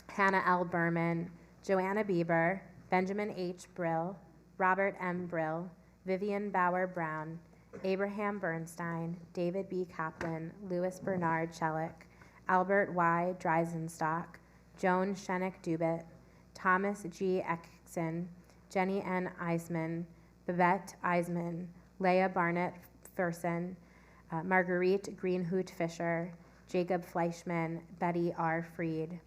Hannah L. Berman, Joanna Bieber, Benjamin H. Brill, Robert M. Brill, Vivian Bauer Brown, Abraham Bernstein, David B. Kaplan, Louis Bernard Chellick, Albert Y. Dreisenstock, Joan Shennick Dubit, Thomas G. Ekson, Jenny N. Eisman, Babette Eisman, Leah Barnett Fersen, Marguerite Greenhoot Fisher, Jacob Fleischman, Betty R. Fried,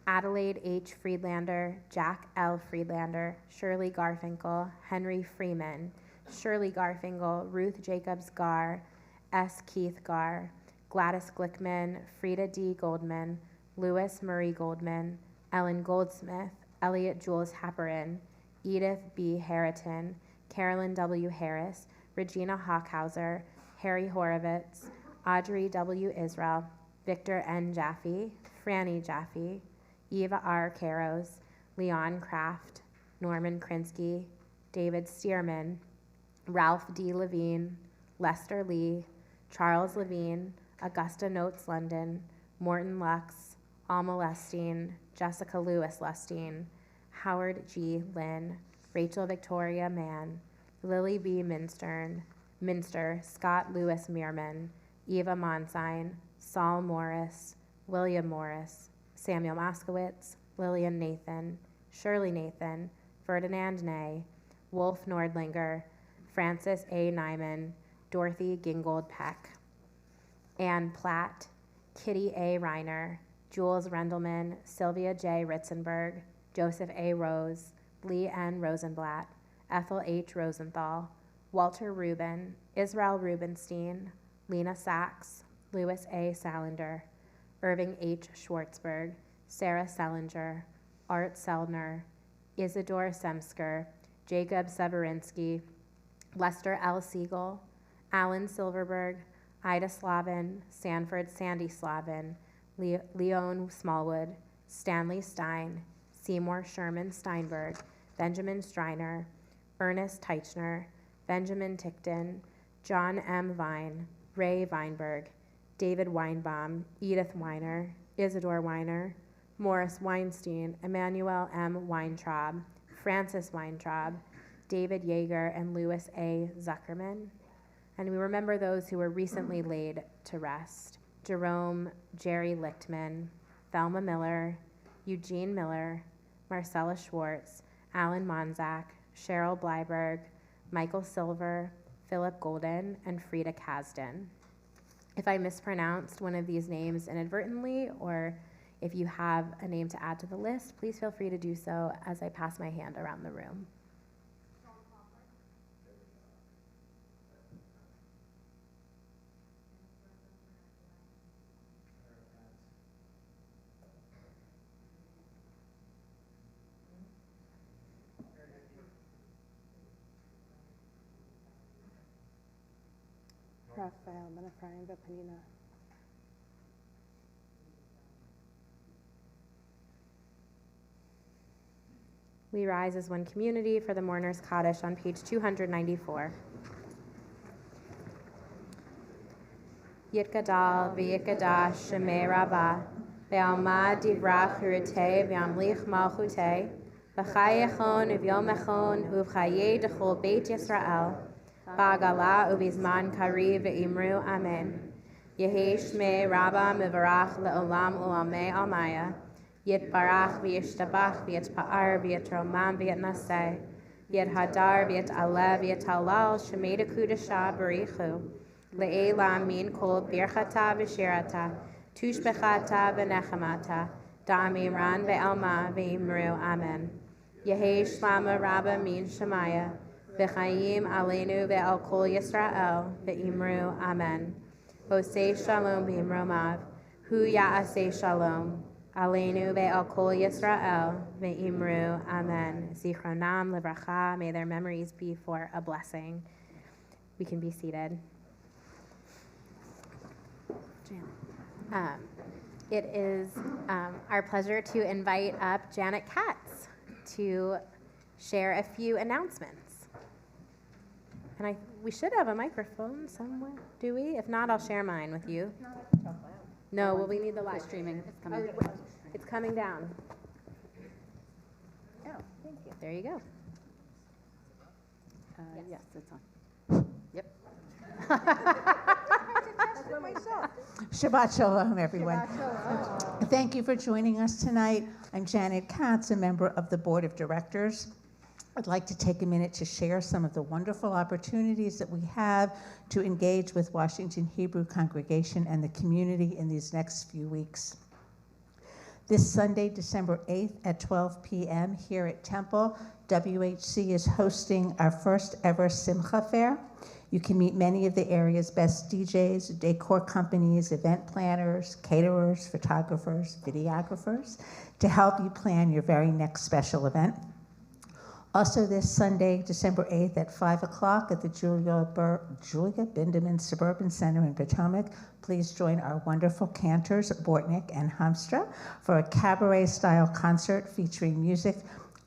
Adelaide H. Friedlander, Jack L. Friedlander, Shirley Garfinkel, Henry Freeman, Shirley Garfinkel, Ruth Jacobs Gar, S. Keith Gar, Gladys Glickman, Frida D. Goldman, Louis Murray Goldman, Ellen Goldsmith, Elliot Jules Happerin, Edith B. Harriton, Carolyn W. Harris, Regina Hockhauser, Harry Horovitz, Audrey W. Israel, Victor N. Jaffe, Franny Jaffe, Eva R. Caros, Leon Kraft, Norman Krinsky, David Stearman, Ralph D. Levine, Lester Lee, Charles Levine, Augusta Notes London, Morton Lux, Alma Lestine, Jessica Lewis Lestine, Howard G. Lynn, Rachel Victoria Mann, Lily B. Minster, Scott Lewis Meerman, Eva Monsine, Saul Morris, William Morris, Samuel Moskowitz, Lillian Nathan, Shirley Nathan, Ferdinand Ney, Wolf Nordlinger, Francis A. Nyman, Dorothy Gingold Peck, Ann Platt, Kitty A. Reiner, Jules Rendelman, Sylvia J. Ritzenberg, Joseph A. Rose, Lee N. Rosenblatt, Ethel H. Rosenthal, Walter Rubin, Israel Rubenstein, Lena Sachs, Louis A. Salander, Irving H. Schwartzberg, Sarah Selinger, Art Selner, Isidore Semsker, Jacob Severinsky, Lester L. Siegel, Alan Silverberg, Ida Slavin, Sanford Sandy Slavin, Leon Smallwood, Stanley Stein, Seymour Sherman Steinberg, Benjamin Striner, Ernest Teichner, Benjamin Tickton, John M. Vine, Ray Weinberg, David Weinbaum, Edith Weiner, Isidore Weiner, Morris Weinstein, Emmanuel M. Weintraub, Francis Weintraub, David Yeager, and Louis A. Zuckerman. And we remember those who were recently laid to rest: Jerome Jerry Lichtman, Thelma Miller, Eugene Miller, Marcella Schwartz, Alan Monzak, Cheryl Bleiberg, Michael Silver, Philip Golden, and Frida Kasdan. If I mispronounced one of these names inadvertently, or if you have a name to add to the list, please feel free to do so as I pass my hand around the room. Rafael Manafranga Panina. We rise as one community for the Mourner's Kaddish on page 294. Yitgadal v'yitgadash shemei Rabbah ve'almad divrach hirutei ve'amlich malchutei v'chayechon uvyomechon uv'chayei dechol beit Yisrael ba'agala ubizman kari ve'imru amen. Yehei shmei Rabbah mivarach le'olam u'amei almaya Yitbarach v'yishtabach v'yitpa'ar v'yitromam v'yitnaseh v'yithadar v'yitaleh v'yitalal shemei dekudasha barichu le'ela min kol birchata v'shirata tushbechata v'nechamata da'amiran ve'alma ve'imru amen. Yehei shlama Rabbah min shemaya v'chayim aleinu ve'al kol Yisrael ve'imru amen. Osei shalom v'imromav hu ya'aseh shalom Aleinu ve'al kol Yisrael ve'imru amen. Zichronam livracha. May their memories be for a blessing. We can be seated. It is our pleasure to invite up Janet Katz to share a few announcements. And we should have a microphone somewhere, do we? If not, I'll share mine with you. No, well, we need the live streaming. It's coming. It's coming down. Oh, thank you. There you go. Yes, it's on. Yep. Shabbat Shalom, everyone. Thank you for joining us tonight. I'm Janet Katz, a member of the Board of Directors. I'd like to take a minute to share some of the wonderful opportunities that we have to engage with Washington Hebrew congregation and the community in these next few weeks. This Sunday, December 8th at 12 p.m. here at Temple, WHC is hosting our first ever Simcha Fair. You can meet many of the area's best DJs, decor companies, event planners, caterers, photographers, videographers to help you plan your very next special event. Also this Sunday, December 8th at 5 o'clock at the Julia Bindeman Suburban Center in Potomac, please join our wonderful cantors, Bortnick and Hamstra, for a cabaret-style concert featuring music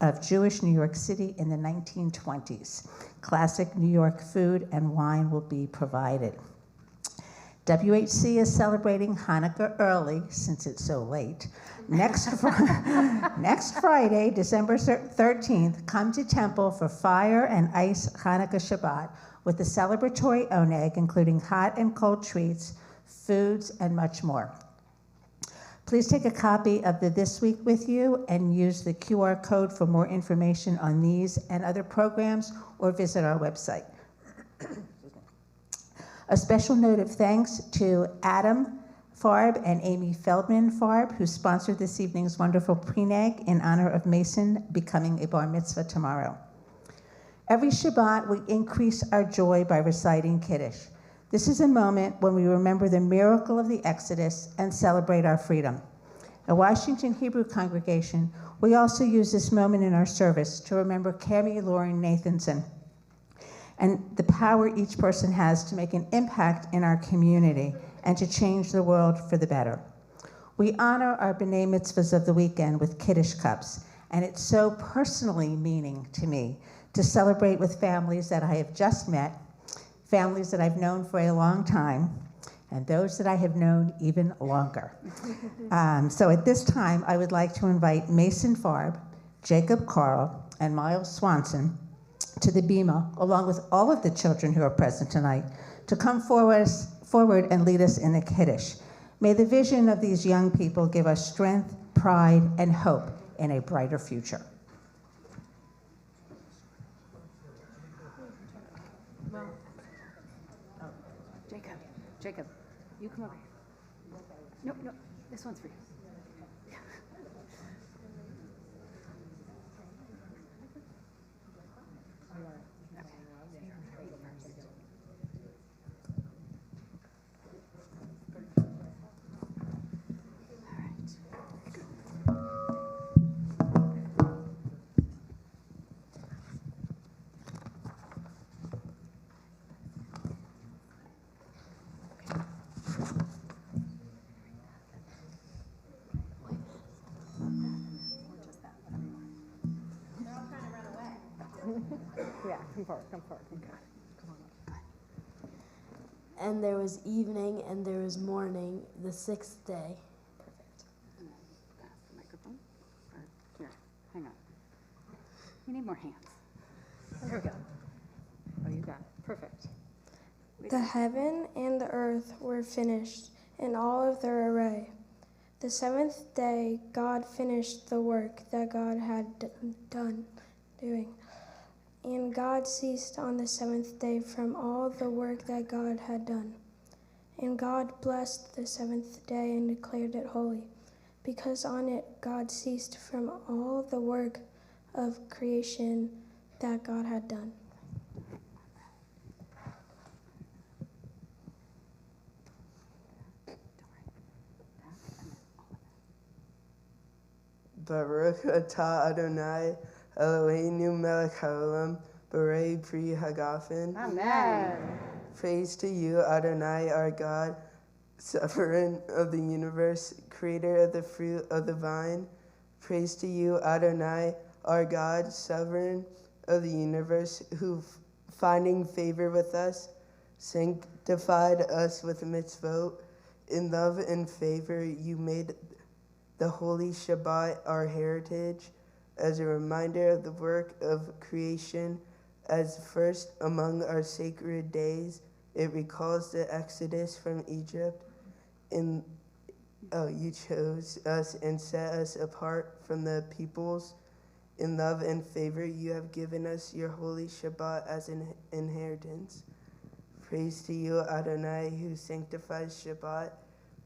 of Jewish New York City in the 1920s. Classic New York food and wine will be provided. WHC is celebrating Hanukkah early, since it's so late. Next Friday, December 13th, come to Temple for Fire and Ice Hanukkah Shabbat with a celebratory oneg, including hot and cold treats, foods, and much more. Please take a copy of the This Week with you and use the QR code for more information on these and other programs, or visit our website. A special note of thanks to Adam Farb and Amy Feldman Farb, who sponsored this evening's wonderful prenag in honor of Mason becoming a bar mitzvah tomorrow. Every Shabbat, we increase our joy by reciting Kiddush. This is a moment when we remember the miracle of the Exodus and celebrate our freedom. At Washington Hebrew congregation, We also use this moment in our service to remember Cami Lauren Nathanson and the power each person has to make an impact in our community and to change the world for the better. We honor our B'nai Mitzvahs of the weekend with Kiddush cups, and it's so personally meaning to me to celebrate with families that I have just met, families that I've known for a long time, and those that I have known even longer. So at this time, I would like to invite Mason Farb, Jacob Carl, and Miles Swanson to the Bima, along with all of the children who are present tonight, to come forward and lead us in the Kiddush. May the vision of these young people give us strength, pride, and hope in a brighter future. Jacob, you come over here. No, this one's for you. Yeah, come forward. Come on. And there was evening, and there was morning, the sixth day. Perfect. Pass the microphone. Here, hang on. We need more hands. There we go. Oh, you got it. Perfect. The heaven and the earth were finished in all of their array. The seventh day, God finished the work that God had done doing. And God ceased on the seventh day from all the work that God had done. And God blessed the seventh day and declared it holy, because on it God ceased from all the work of creation that God had done. Baruch atah Adonai Eloheinu melech haolam borei pri hagafen. Amen. Praise to you, Adonai, our God, sovereign of the universe, creator of the fruit of the vine. Praise to you, Adonai, our God, sovereign of the universe, who, finding favor with us, sanctified us with mitzvot. In love and favor, you made the holy Shabbat our heritage, as a reminder of the work of creation. As first among our sacred days, it recalls the exodus from Egypt. You chose us and set us apart from the peoples. In love and favor, you have given us your holy Shabbat as an inheritance. Praise to you, Adonai, who sanctifies Shabbat.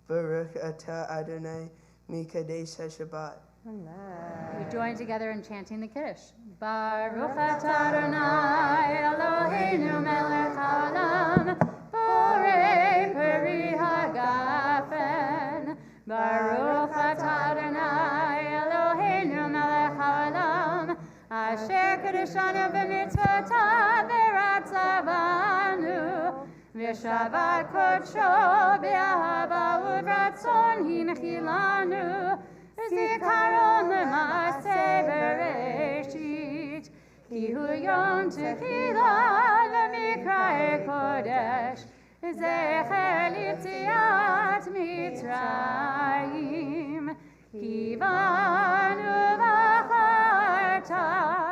Baruch atah Adonai mikadesh HaShabbat. We join together in chanting the Kiddush. Baruch atah Adonai Eloheinu melech haolam borei peri hagafen. Baruch atah Adonai Eloheinu melech haolam asher kedushanu b'mitzvotav v'ratzavanu v'shavat kodsho b'ahava uvratzon hinchilanu Zikaron lema'aseh bereshit Ki hu yom techilah lemikra kodesh Zecher litziat Mitzrayim Kivanu v'acharta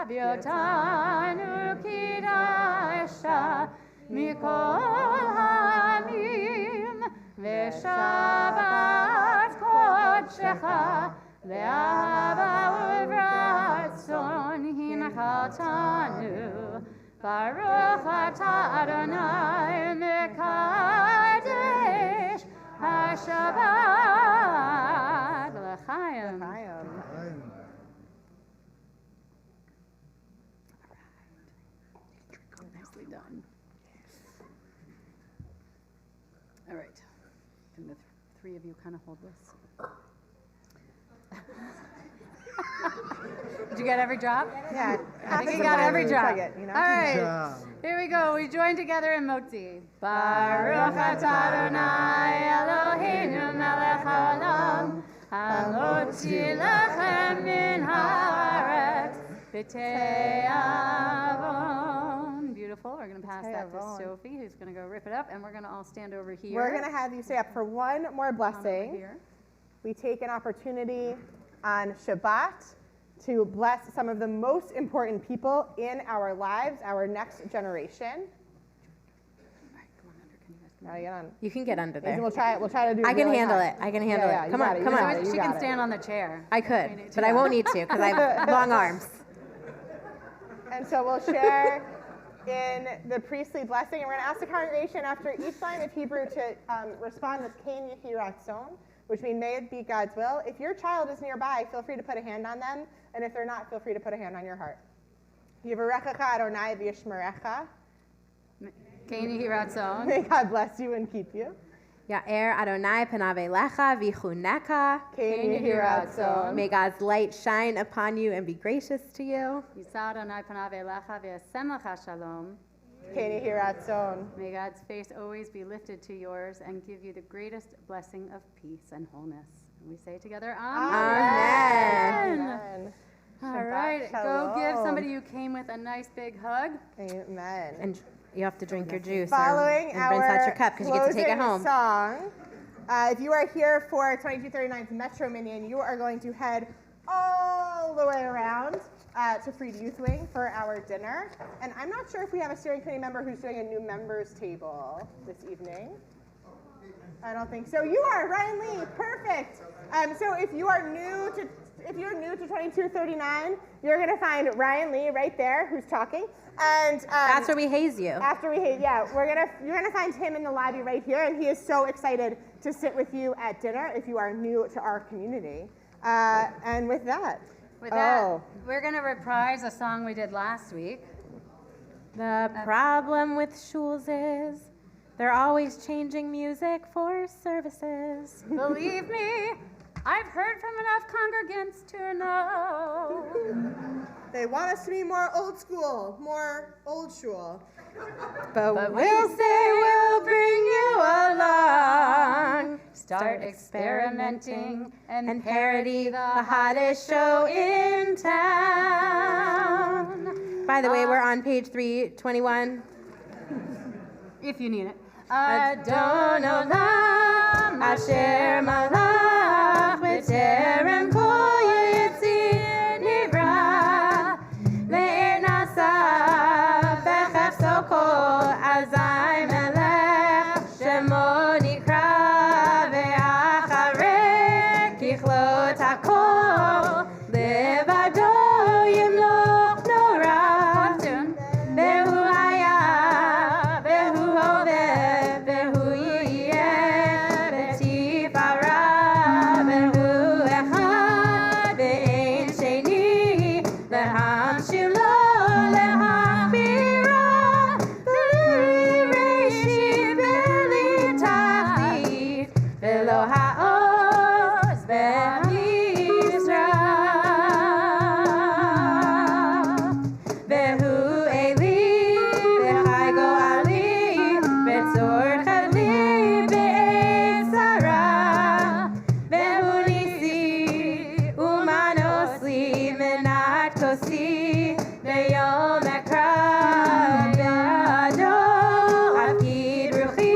v'yotanu kidasha Mikol hamim v'shabat kodshecha Ve'ahava uvratzon hinchaltanu Baruch atah Adonai mekadesh HaShabbat L'chaim. Nicely done. All right. Can the three of you kind of hold this? Did you get every drop? Yeah. I think you got every drop. Chug it, you know? All right. Here we go. We join together in Motzi. Baruch atah Adonai Eloheinu melech haolam, hamotzi lechem min haaretz b'te'avon. Beautiful. We're going to pass that to Sophie, who's going to go rip it up, and we're going to all stand over here. We're going to have you stay up for one more blessing. Here. We take an opportunity on Shabbat to bless some of the most important people in our lives, our next generation. Now get on. You can get under there. We'll try to do it. I can really handle high. it. I can handle Yeah, it. you Come got on, it, come you on. got it, you She got can it. stand on the chair. I could, but I won't need to because I have long arms. And so we'll share in the priestly blessing, and we're going to ask the congregation after each line of Hebrew to respond with Ken Yehi Ratzon, which means may it be God's will. If your child is nearby, feel free to put a hand on them, and if they're not, feel free to put a hand on your heart. Yivarechecha Adonai v'yishmerecha. Ken Yehi Ratzon. May God bless you and keep you. Ya'er Adonai panav elecha v'chuneka. Ken Yehi Ratzon. May God's light shine upon you and be gracious to you. Yisad Adonai panav elecha v'yasem lecha shalom. Ken Yehi Ratzon. May God's face always be lifted to yours and give you the greatest blessing of peace and wholeness. And we say together, Amen. Amen. All right, go give somebody you came with a nice big hug. Amen. And you have to drink your juice Following and rinse out your cup because you get to take it home. Song, if you are here for 2239's Metro Minion, you are going to head all the way around to Freed Youth Wing for our dinner. And I'm not sure if we have a steering committee member who's doing a new members table this evening. I don't think so. You are Ryan Lee. Perfect. So if you're new to 2239, you're going to find Ryan Lee right there, who's talking. And that's where we haze you. After we haze, yeah, you're gonna find him in the lobby right here, and he is so excited to sit with you at dinner if you are new to our community. And with that, we're going to reprise a song we did last week. The problem with shuls is they're always changing music for services. Believe me, I've heard from enough congregants to know. They want us to be more old school, more old shul. But we'll say we'll bring you along. Start experimenting and parody the hottest show in town. By the way, we're on page 321. If you need it. Adon Olam, Asher Malach, B'terem Kol Yitzir Nivra, Le'er Nasa, B'chef Sokol, Azai Melech, Shemo Nikra, Ve'achareh, Kichlot HaKol, Levado Yimloch Norav, Behu Haya, Behu Hoveh, Behu Yiyeh, Betifara, Behu Echad, Ve'ein Sheni, Lehamshir Lo, Lehavira, Beli Reishi, Beli Tachlit, Velo Ha'oz, Ve'hamizrah. Vehu Eli, Vechai Goali, Betzor Chali, Be'ez Sarah. Vehu Nisi, Umanosli, Menat Kosi, Be'yom Ekra, Be'ado, Avkid Ruchi,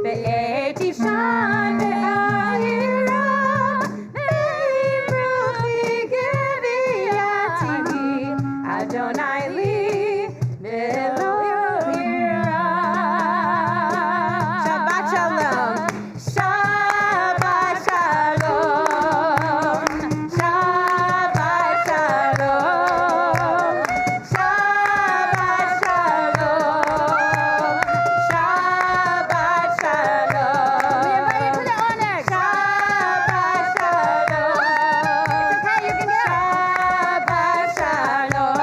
Be'et Ishan, Be'ahira, Be'im Ruchi, Geviati, Adonai Li, Velo Yira. Shabbat Shalom. Shabbat Shalom. Shabbat Shalom. Shabbat Shalom. Shabbat Shalom. We invite you to the onyx. Shabbat Shalom. Okay, you can do it. Shabbat Shalom.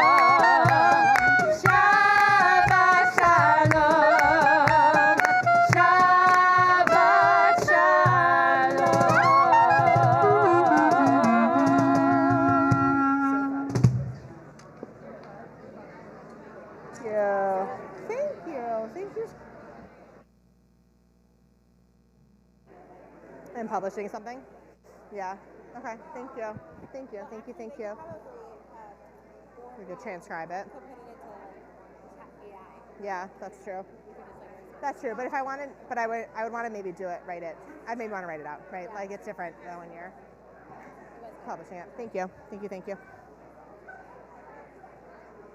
Shabbat you. Thank you. Thank you. And publishing something? Yeah. Okay. Thank you. Thank you. Thank you. Thank you. We could transcribe it. Yeah, that's true. That's true. But if I wanted, but I would want to maybe do it, write it. I'd maybe want to write it out, right? Like it's different than when you're publishing it. Thank you. Thank you. Thank you.